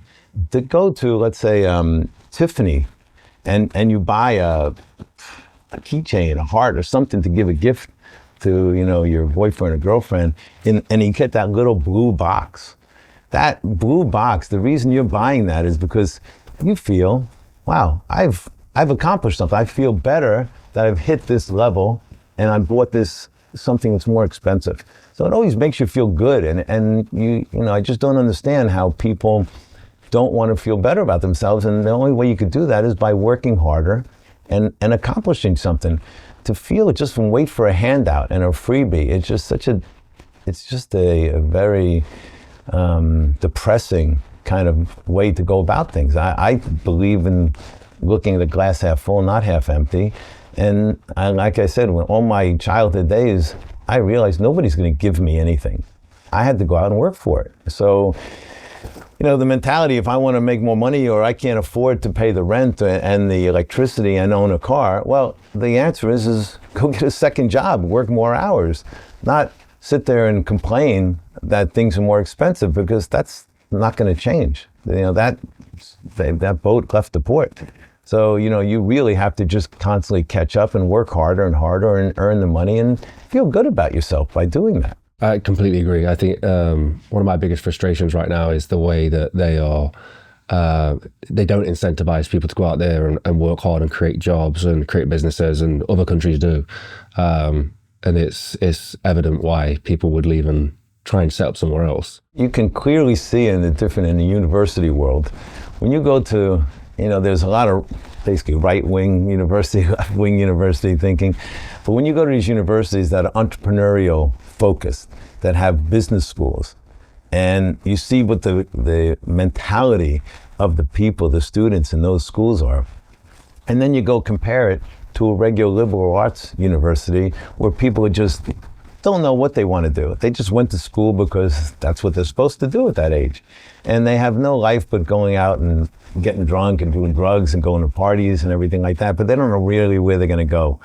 to go to, let's say, Tiffany, and you buy a keychain, a heart, or something to give a gift to, your boyfriend or girlfriend, and you get that little blue box. That blue box, the reason you're buying that is because you feel, wow, I've accomplished something. I feel better that I've hit this level and I bought this something that's more expensive. So it always makes you feel good. And I just don't understand how people don't want to feel better about themselves. And the only way you could do that is by working harder and accomplishing something. To feel it just from wait for a handout and a freebie, it's just a very depressing kind of way to go about things. I believe in looking at the glass half full, not half empty. And like I said, when all my childhood days, I realized nobody's going to give me anything. I had to go out and work for it. So, the mentality, if I want to make more money or I can't afford to pay the rent and the electricity and own a car, well, the answer is go get a second job, work more hours, not sit there and complain that things are more expensive, because that's not going to change. That boat left the port. So, you really have to just constantly catch up and work harder and harder and earn the money and feel good about yourself by doing that. I completely agree. I think one of my biggest frustrations right now is the way that they don't incentivize people to go out there and work hard and create jobs and create businesses, and other countries do. And it's evident why people would leave and try and set up somewhere else. You can clearly see in the university world. When you go to, there's a lot of basically right-wing university, left-wing university thinking. But when you go to these universities that are entrepreneurial focused, that have business schools, and you see what the mentality of the people, the students in those schools are, and then you go compare it to a regular liberal arts university where people just don't know what they want to do. They just went to school because that's what they're supposed to do at that age. And they have no life but going out and getting drunk and doing drugs and going to parties and everything like that, but they don't know really where they're going to go.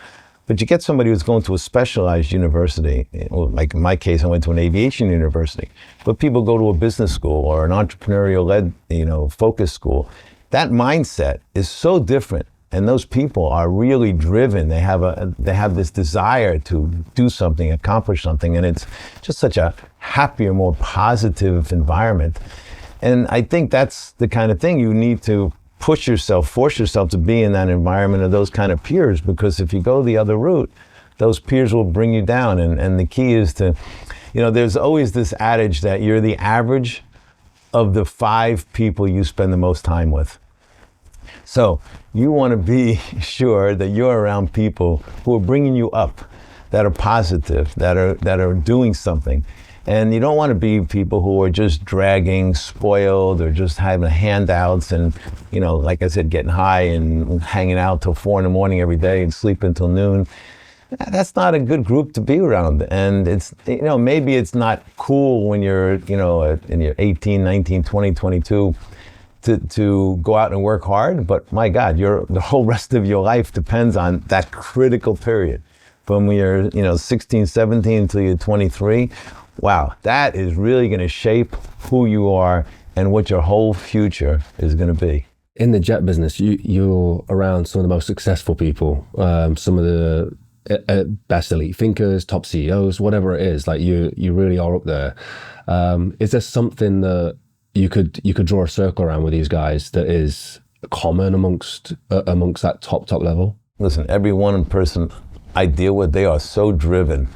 But you get somebody who's going to a specialized university, like in my case, I went to an aviation university, but people go to a business school or an entrepreneurial-led, focus school. That mindset is so different. And those people are really driven. They have this desire to do something, accomplish something, and it's just such a happier, more positive environment. And I think that's the kind of thing you need to force yourself to be in that environment of those kind of peers, because if you go the other route, those peers will bring you down. And the key is to, there's always this adage that you're the average of the 5 people you spend the most time with. So you want to be sure that you're around people who are bringing you up, that are positive, that are doing something. And you don't want to be people who are just dragging, spoiled, or just having handouts and, like I said, getting high and hanging out till 4 a.m. every day and sleep until noon. That's not a good group to be around. And it's, maybe it's not cool when you're, in your 18, 19, 20, 22, to go out and work hard, but my God, the whole rest of your life depends on that critical period. From when you're 16, 17 until you're 23, wow, that is really going to shape who you are and what your whole future is going to be. In the jet business, you're around some of the most successful people, some of the best elite thinkers, top CEOs, whatever it is. Like you really are up there. Is there something that you could draw a circle around with these guys that is common amongst that top level? Listen, every one person I deal with, they are so driven.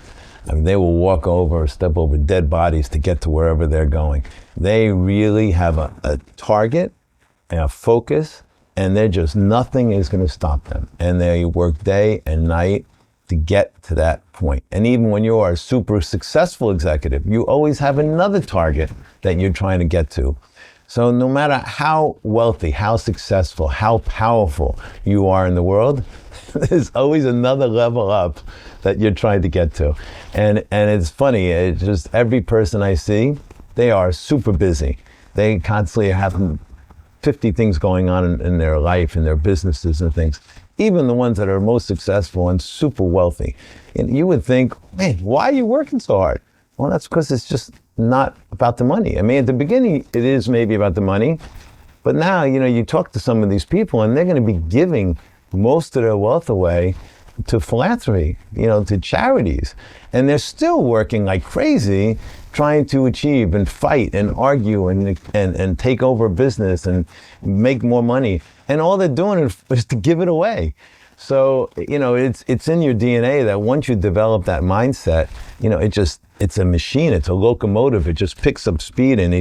I mean, they will walk over or step over dead bodies to get to wherever they're going. They really have a target and a focus, and they're just, nothing is going to stop them. And they work day and night to get to that point. And even when you are a super successful executive, you always have another target that you're trying to get to. So no matter how wealthy, how successful, how powerful you are in the world, there's always another level up that you're trying to get to. And it's funny, it's just every person I see, they are super busy. They constantly have 50 things going on in their life, in their businesses and things. Even the ones that are most successful and super wealthy. And you would think, man, why are you working so hard? Well, that's because it's just not about the money. I mean, at the beginning, it is maybe about the money, but now, you talk to some of these people and they're going to be giving most of their wealth away to philanthropy, to charities. And they're still working like crazy, trying to achieve and fight and argue and take over business and make more money. And all they're doing is to give it away. So, it's in your DNA that once you develop that mindset, it's a machine, it's a locomotive, it just picks up speed and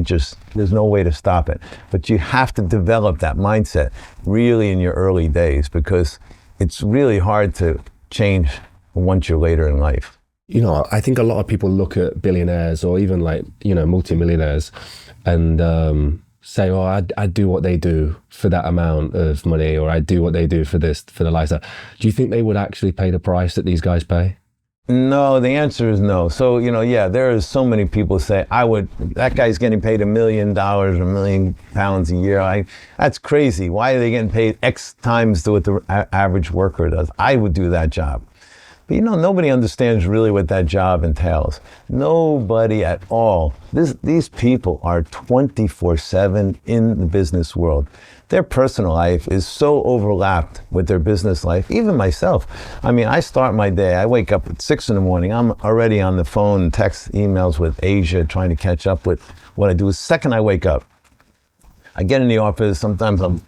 there's no way to stop it. But you have to develop that mindset really in your early days, because it's really hard to change once you're later in life. I think a lot of people look at billionaires or even multimillionaires and say, oh, I'd do what they do for that amount of money, or I'd do what they do for the lifestyle. Do you think they would actually pay the price that these guys pay? No, the answer is no. So, there is so many people say, that guy's getting paid $1 million or £1 million a year. That's crazy. Why are they getting paid X times to what the average worker does? I would do that job. But nobody understands really what that job entails. Nobody at all. These people are 24/7 in the business world. Their personal life is so overlapped with their business life. Even myself. I mean, I start my day, I wake up at 6 in the morning. I'm already on the phone, text, emails with Asia, trying to catch up with what I do. The second I wake up, I get in the office. Sometimes I'm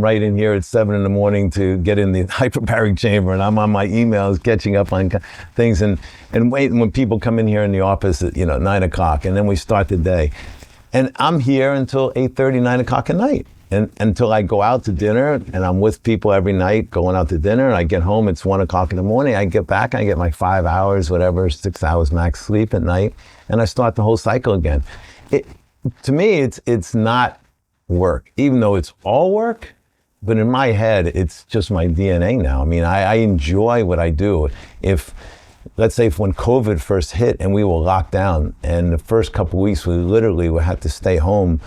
right in here at 7 in the morning to get in the hyperbaric chamber, and I'm on my emails catching up on things and waiting when people come in here in the office at 9 o'clock, and then we start the day. And I'm here until 8:30, 9 o'clock at night. And until I go out to dinner, and I'm with people every night going out to dinner, and I get home, it's 1 o'clock in the morning. I get back, I get my 5 hours, whatever, 6 hours max sleep at night, and I start the whole cycle again. To me, it's not work, even though it's all work. But in my head, it's just my DNA now. I mean, I enjoy what I do. Let's say when COVID first hit and we were locked down, and the first couple of weeks we literally would have to stay home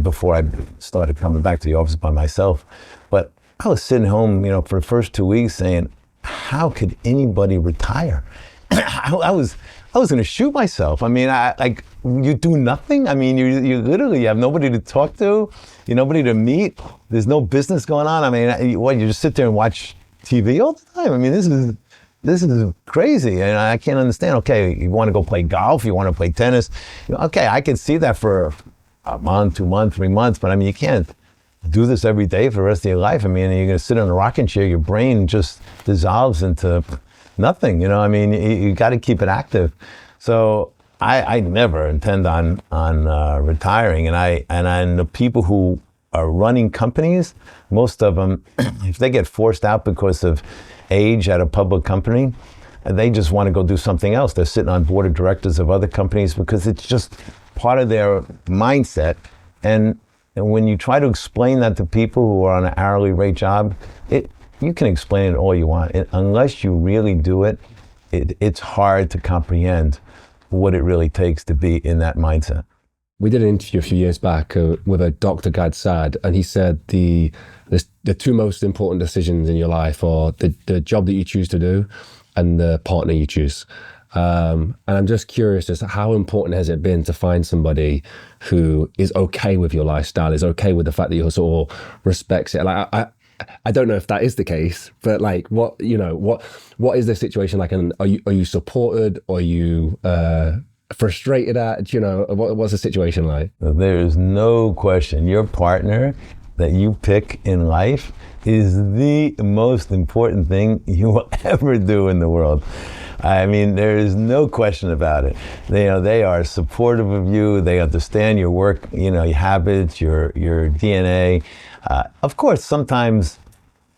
before I started coming back to the office by myself. But I was sitting home, for the first 2 weeks saying, how could anybody retire? I was going to shoot myself. I mean, you do nothing. I mean, you literally have nobody to talk to, nobody to meet. There's no business going on. I mean, you just sit there and watch TV all the time? I mean, this is crazy, and I can't understand. Okay, you want to go play golf, you want to play tennis. Okay, I can see that for a month, 2 months, 3 months, but I mean, you can't do this every day for the rest of your life. I mean, you're going to sit in a rocking chair, your brain just dissolves into nothing, I mean, you got to keep it active. So I never intend on retiring, and the people who are running companies, most of them, if they get forced out because of age at a public company, they just want to go do something else. They're sitting on board of directors of other companies because it's just part of their mindset. And when you try to explain that to people who are on an hourly rate job, you can explain it all you want. Unless you really do it, it's hard to comprehend what it really takes to be in that mindset. We did an interview a few years back with a Dr. Gad Saad, and he said the two most important decisions in your life are the job that you choose to do and the partner you choose. And I'm just curious as to how important has it been to find somebody who is okay with your lifestyle, is okay with the fact that you sort of respects it. Like I don't know if that is the case, but like what is the situation like? And are you supported? Or are you frustrated at? What's the situation like? There is no question. Your partner that you pick in life is the most important thing you will ever do in the world. I mean, there is no question about it. They are supportive of you. They understand your work, your habits, your DNA. Of course, sometimes,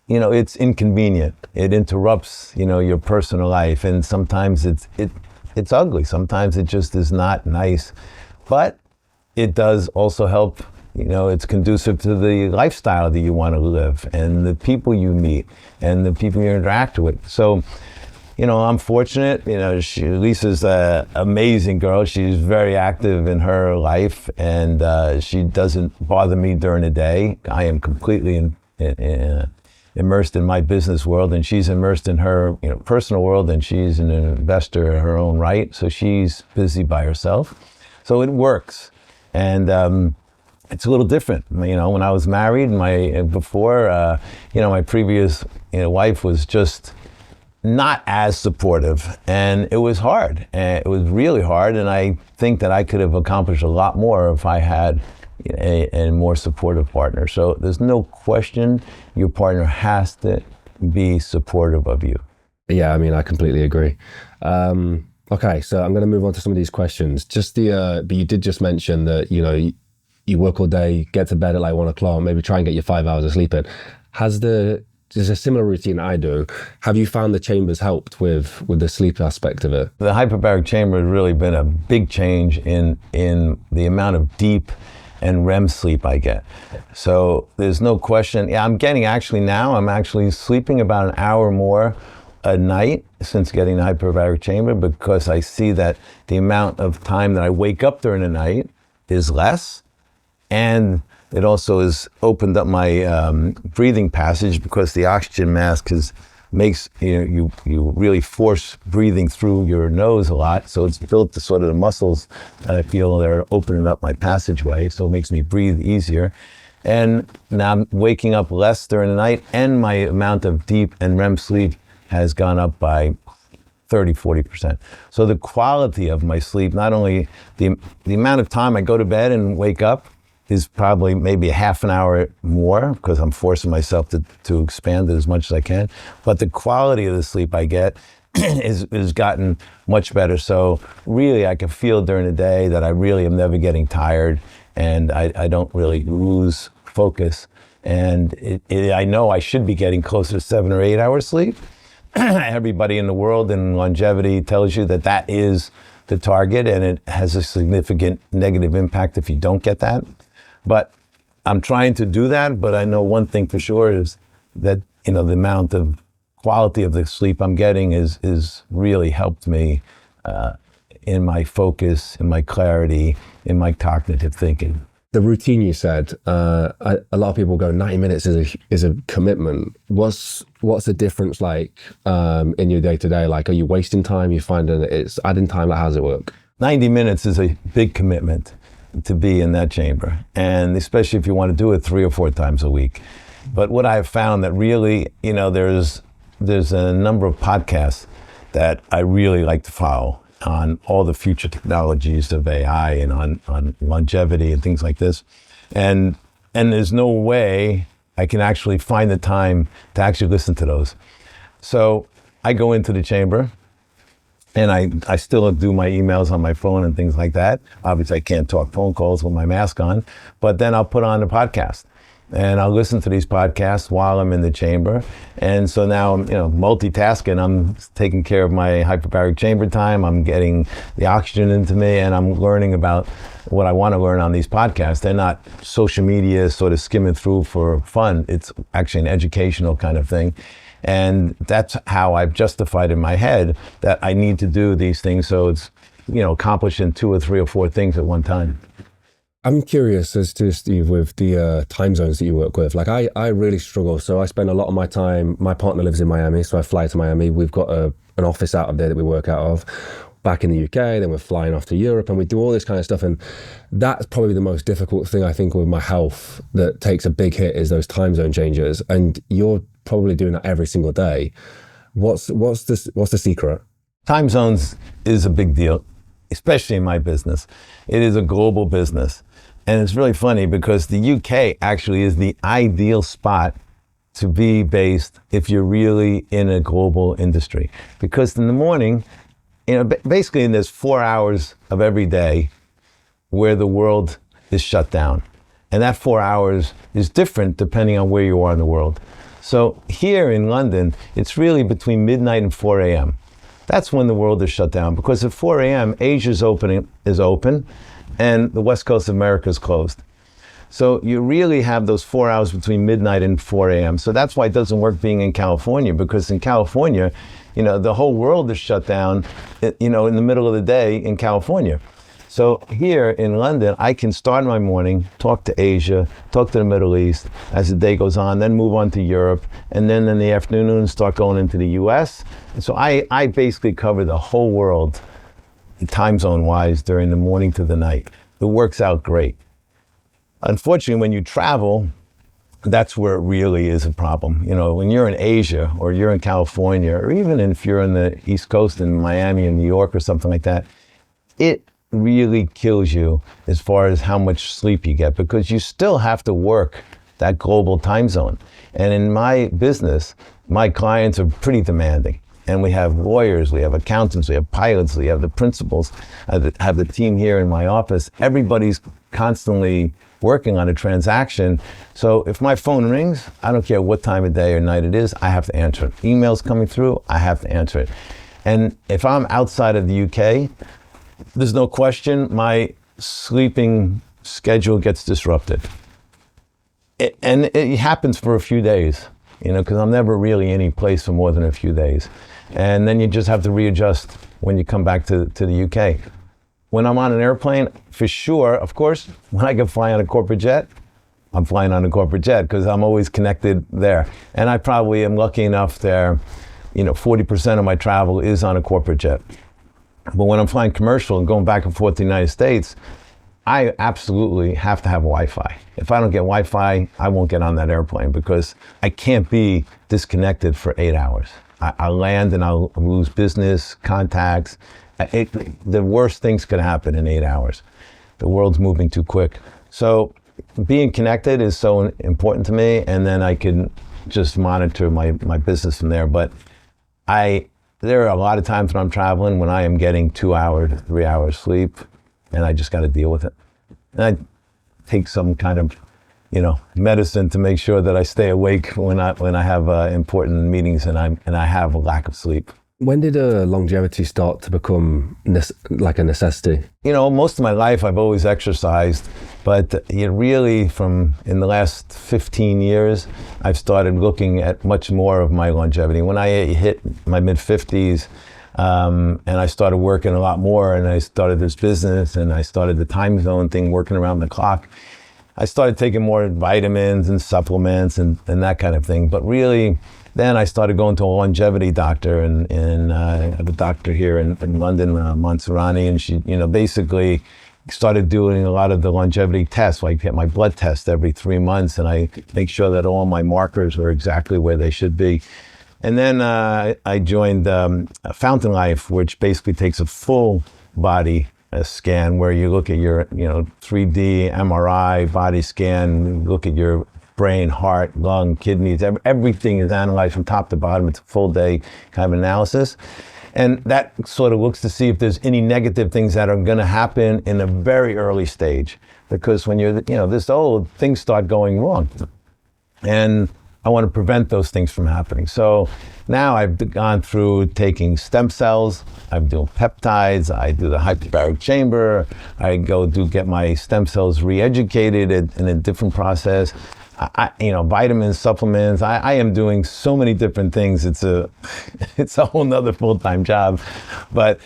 it's inconvenient. It interrupts, your personal life, and sometimes it's ugly. Sometimes it just is not nice, but it does also help. It's conducive to the lifestyle that you want to live and the people you meet and the people you interact with. So, I'm fortunate. Lisa's an amazing girl. She's very active in her life, and she doesn't bother me during the day. I am completely immersed in my business world, and she's immersed in her personal world, and she's an investor in her own right. So she's busy by herself. So it works. And it's a little different. When I was married, my previous wife was just not as supportive, and it was hard. It was really hard, and I think that I could have accomplished a lot more if I had a more supportive partner. So there's no question your partner has to be supportive of you. Yeah, I mean, I completely agree. Okay, so I'm going to move on to some of these questions. But you did just mention that you work all day, get to bed at like 1 o'clock, maybe try and get your 5 hours of sleep in. There's a similar routine I do. Have you found the chambers helped with the sleep aspect of it? The hyperbaric chamber has really been a big change in the amount of deep and REM sleep I get. So there's no question. Yeah, I'm actually sleeping about an hour more a night since getting the hyperbaric chamber, because I see that the amount of time that I wake up during the night is less. And it also has opened up my breathing passage, because the oxygen mask makes you really force breathing through your nose a lot. So it's built to sort of the muscles that I feel they're opening up my passageway. So it makes me breathe easier. And now I'm waking up less during the night, and my amount of deep and REM sleep has gone up by 30-40%. So the quality of my sleep, not only the amount of time I go to bed and wake up, is probably maybe a half an hour more, because I'm forcing myself to expand it as much as I can. But the quality of the sleep I get is gotten much better. So really, I can feel during the day that I really am never getting tired, and I don't really lose focus. And I know I should be getting closer to 7 or 8 hours sleep. Everybody in the world in longevity tells you that is the target, and it has a significant negative impact if you don't get that. But I'm trying to do that, but I know one thing for sure is that, the amount of quality of the sleep I'm getting is really helped me in my focus, in my clarity, in my cognitive thinking. The routine you said, a lot of people go 90 minutes is a commitment. What's the difference like in your day to day? Like, are you wasting time? You finding that it's adding time? Like, how does it work? 90 minutes is a big commitment to be in that chamber, and especially if you want to do it 3 or 4 times a week. But what I've found that really, there's a number of podcasts that I really like to follow on all the future technologies of AI and on longevity and things like this. And there's no way I can actually find the time to actually listen to those. So I go into the chamber, and I still do my emails on my phone and things like that. Obviously, I can't talk phone calls with my mask on, but then I'll put on the podcast, and I'll listen to these podcasts while I'm in the chamber. And so now I'm, multitasking. I'm taking care of my hyperbaric chamber time. I'm getting the oxygen into me, and I'm learning about what I want to learn on these podcasts. They're not social media sort of skimming through for fun. It's actually an educational kind of thing. And that's how I've justified in my head that I need to do these things, so it's, accomplishing 2 or 3 or 4 things at one time. I'm curious as to, Steve, with the time zones that you work with. Like I really struggle. So I spend a lot of my time, my partner lives in Miami, so I fly to Miami. We've got an office out of there that we work out of. Back in the UK, then we're flying off to Europe, and we do all this kind of stuff. And that's probably the most difficult thing, I think, with my health that takes a big hit is those time zone changes. And you're probably doing that every single day. What's the secret? Time zones is a big deal, especially in my business. It is a global business. And it's really funny because the UK actually is the ideal spot to be based if you're really in a global industry. Because in the morning, basically there's 4 hours of every day where the world is shut down. And that 4 hours is different depending on where you are in the world. So here in London, it's really between midnight and 4 a.m. That's when the world is shut down, because at 4 a.m., Asia's open, and the West Coast of America is closed. So you really have those 4 hours between midnight and 4 a.m. So that's why it doesn't work being in California, because in California, the whole world is shut down, in the middle of the day in California. So here in London, I can start my morning, talk to Asia, talk to the Middle East as the day goes on, then move on to Europe, and then in the afternoon start going into the US. And so I basically cover the whole world time zone wise during the morning to the night. It works out great. Unfortunately, when you travel, that's where it really is a problem. When you're in Asia or you're in California, or even if you're in the East Coast in Miami and New York or something like that, it really kills you as far as how much sleep you get, because you still have to work that global time zone. And in my business, my clients are pretty demanding. And we have lawyers, we have accountants, we have pilots, we have the principals, I have the team here in my office. Everybody's constantly working on a transaction. So if my phone rings, I don't care what time of day or night it is, I have to answer it. Emails coming through, I have to answer it. And if I'm outside of the UK, there's no question my sleeping schedule gets disrupted. And it happens for a few days, because I'm never really any place for more than a few days. And then you just have to readjust when you come back to the UK. When I'm on an airplane, for sure, of course, when I can fly on a corporate jet, I'm flying on a corporate jet because I'm always connected there. And I probably am lucky enough there, 40% of my travel is on a corporate jet. But when I'm flying commercial and going back and forth to the United States, I absolutely have to have Wi-Fi. If I don't get Wi-Fi, I won't get on that airplane, because I can't be disconnected for 8 hours. I'll land and I'll lose business, contacts. The worst things could happen in 8 hours. The world's moving too quick. So being connected is so important to me, and then I can just monitor my business from there. But there are a lot of times when I'm traveling when I am getting 2 hours, 3 hours sleep, and I just got to deal with it. And I take some kind of, medicine to make sure that I stay awake when I have important meetings and I have a lack of sleep. When did longevity start to become like a necessity? Most of my life I've always exercised, but really in the last 15 years, I've started looking at much more of my longevity. When I hit my mid-50s, and I started working a lot more, and I started this business, and I started the time zone thing, working around the clock, I started taking more vitamins and supplements and that kind of thing. But really, then I started going to a longevity doctor, and I have a doctor here in London, Monserrani, and she, basically started doing a lot of the longevity tests. I get my blood test every 3 months, and I make sure that all my markers are exactly where they should be. And then I joined Fountain Life, which basically takes a full body scan where you look at your 3D MRI body scan, look at your brain, heart, lung, kidneys, everything is analyzed from top to bottom. It's a full day kind of analysis. And that sort of looks to see if there's any negative things that are going to happen in a very early stage. Because when you're this old, things start going wrong. And I want to prevent those things from happening. So now I've gone through taking stem cells, I'm doing peptides, I do the hyperbaric chamber, I go get my stem cells re-educated in a different process. Vitamins, supplements, I am doing so many different things. It's a whole nother full-time job. But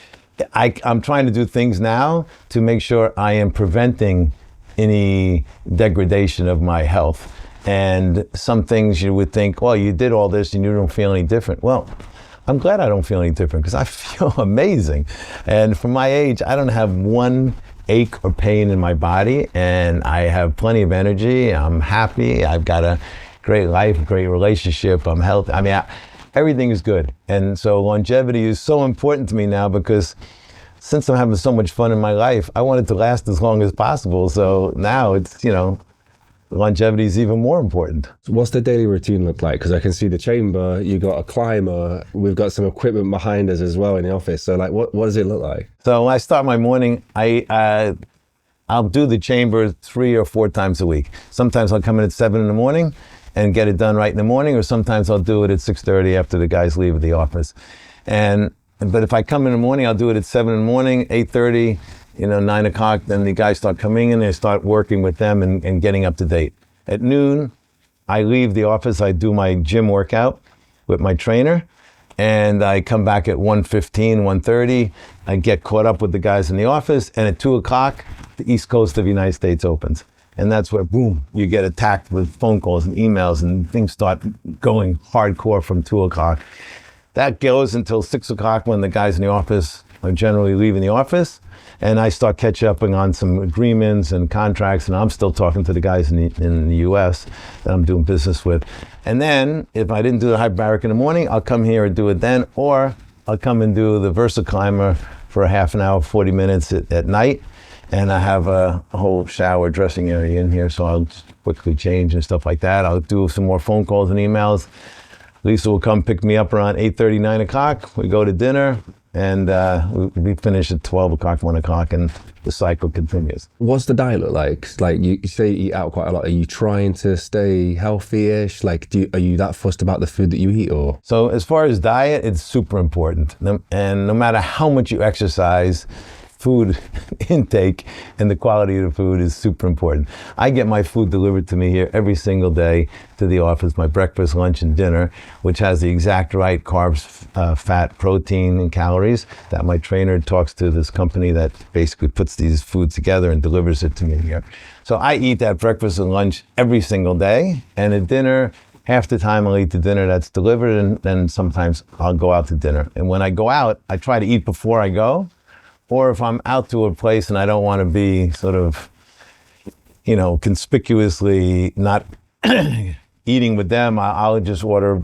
I'm trying to do things now to make sure I am preventing any degradation of my health. And some things you would think, well, you did all this and you don't feel any different. Well, I'm glad I don't feel any different because I feel amazing. And for my age, I don't have one ache or pain in my body, and I have plenty of energy. I'm happy. I've got a great life, great relationship. I'm healthy. I mean, everything is good. And so longevity is so important to me now because since I'm having so much fun in my life, I want it to last as long as possible. So now it's, longevity is even more important. So what's the daily routine look like? Because I can see the chamber, you got a climber, we've got some equipment behind us as well in the office. So like, what does it look like? So when I start my morning, I'll do the chamber 3 or 4 times a week. Sometimes I'll come in at 7 in the morning and get it done right in the morning, or sometimes I'll do it at 6:30 after the guys leave the office. But if I come in the morning, I'll do it at 7 in the morning, 8:30, 9 o'clock, then the guys start coming in and I start working with them and getting up to date. At noon, I leave the office, I do my gym workout with my trainer, and I come back at 1:15, 1:30, I get caught up with the guys in the office, and at 2 o'clock, the East Coast of the United States opens. And that's where, boom, you get attacked with phone calls and emails, and things start going hardcore from 2 o'clock. That goes until 6 o'clock when the guys in the office are generally leaving the office, and I start catching up on some agreements and contracts, and I'm still talking to the guys in the US that I'm doing business with. And then, if I didn't do the hyperbaric in the morning, I'll come here and do it then, or I'll come and do the VersaClimber for a half an hour, 40 minutes at night. And I have a whole shower dressing area in here, so I'll just quickly change and stuff like that. I'll do some more phone calls and emails. Lisa will come pick me up around 8:30, 9 o'clock. We go to dinner, and we finish at 12 o'clock, 1 o'clock, and the cycle continues. What's the diet look like? Like you say you eat out quite a lot. Are you trying to stay healthy-ish? Like, are you that fussed about the food that you eat, or? So as far as diet, it's super important. And no matter how much you exercise, food intake and the quality of the food is super important. I get my food delivered to me here every single day to the office, my breakfast, lunch, and dinner, which has the exact right carbs, fat, protein, and calories that my trainer talks to this company that basically puts these foods together and delivers it to me here. So I eat that breakfast and lunch every single day, and at dinner, half the time I'll eat the dinner that's delivered, and then sometimes I'll go out to dinner. And when I go out, I try to eat before I go. Or if I'm out to a place and I don't want to be sort of, conspicuously not eating with them, I'll just order,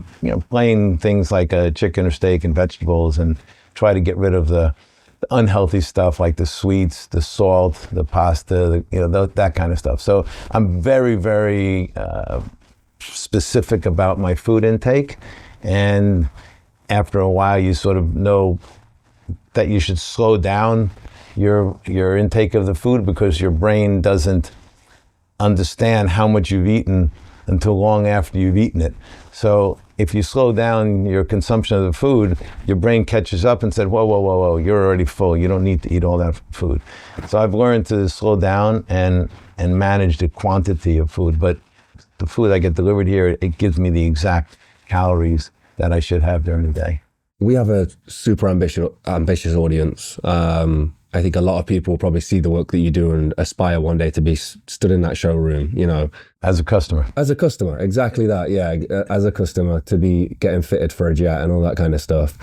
plain things like a chicken or steak and vegetables, and try to get rid of the unhealthy stuff like the sweets, the salt, the pasta, that kind of stuff. So I'm very, very specific about my food intake. And after a while, you sort of know that you should slow down your intake of the food because your brain doesn't understand how much you've eaten until long after you've eaten it. So if you slow down your consumption of the food, your brain catches up and said, whoa, you're already full. You don't need to eat all that food. So I've learned to slow down and manage the quantity of food. But the food I get delivered here, it gives me the exact calories that I should have during the day. We have a super ambitious audience. I think a lot of people probably see the work that you do and aspire one day to be stood in that showroom, As a customer. As a customer, exactly that, yeah. As a customer, to be getting fitted for a jet and all that kind of stuff.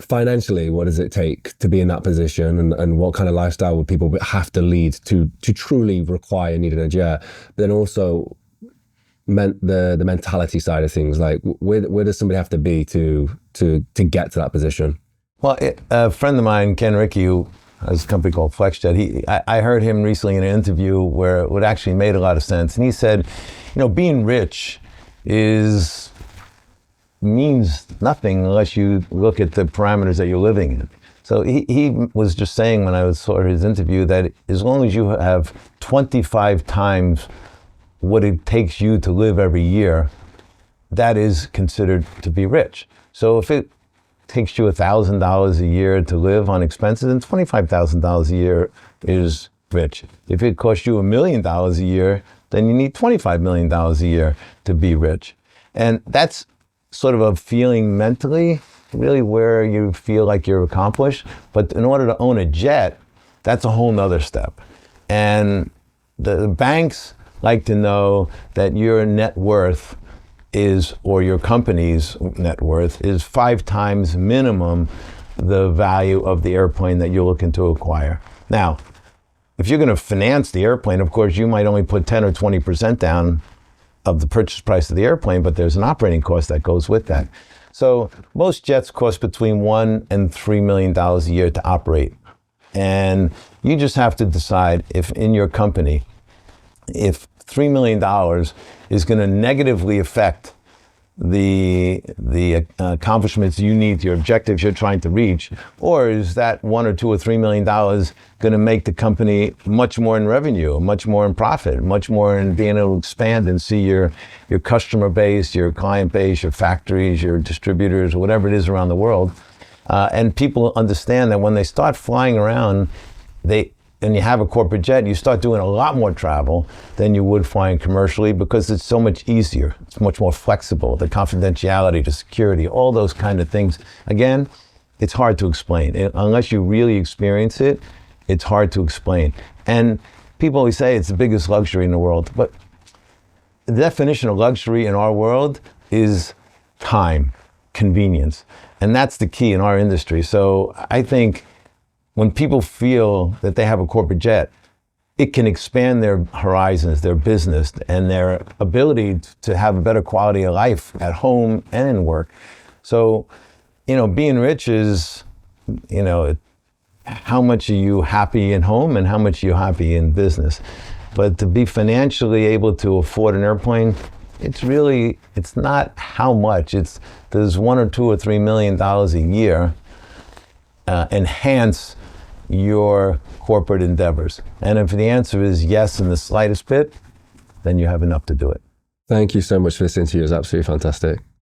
Financially, what does it take to be in that position, and what kind of lifestyle would people have to lead to truly require needing a jet? But then also, the mentality side of things, like where does somebody have to be to get to that position? Well, a friend of mine, Ken Rickey, who has a company called FlexJet, I heard him recently in an interview where it actually made a lot of sense. And he said, being rich means nothing unless you look at the parameters that you're living in. So he was just saying when I saw his interview that as long as you have 25 times what it takes you to live every year, that is considered to be rich. So if it takes you $1,000 a year to live on expenses, then $25,000 a year is rich. If it costs you $1 million a year, then you need $25 million a year to be rich. And that's sort of a feeling mentally, really where you feel like you're accomplished. But in order to own a jet, that's a whole nother step. And the banks like to know that your net worth is, or your company's net worth is 5 times minimum the value of the airplane that you're looking to acquire. Now, if you're going to finance the airplane, of course, you might only put 10 or 20% down of the purchase price of the airplane, but there's an operating cost that goes with that. So most jets cost between $1 and $3 million a year to operate. And you just have to decide if in your company, if $3 million is going to negatively affect the accomplishments you need, your objectives you're trying to reach, or is that $1 or $2 or $3 million going to make the company much more in revenue, much more in profit, much more in being able to expand and see your customer base, your client base, your factories, your distributors, whatever it is around the world. And people understand that when they start flying around, and you have a corporate jet, you start doing a lot more travel than you would flying commercially, because it's so much easier. It's much more flexible, the confidentiality, the security, all those kind of things. Again, it's hard to explain. Unless you really experience it, it's hard to explain. And people always say it's the biggest luxury in the world, but the definition of luxury in our world is time, convenience. And that's the key in our industry. So I think when people feel that they have a corporate jet, it can expand their horizons, their business, and their ability to have a better quality of life at home and in work. So, being rich is, how much are you happy in home and how much are you happy in business? But to be financially able to afford an airplane, it's not how much, does $1 or $2 or $3 million a year enhance your corporate endeavors? And if the answer is yes in the slightest bit, then you have enough to do it. Thank you so much for this interview. It was absolutely fantastic.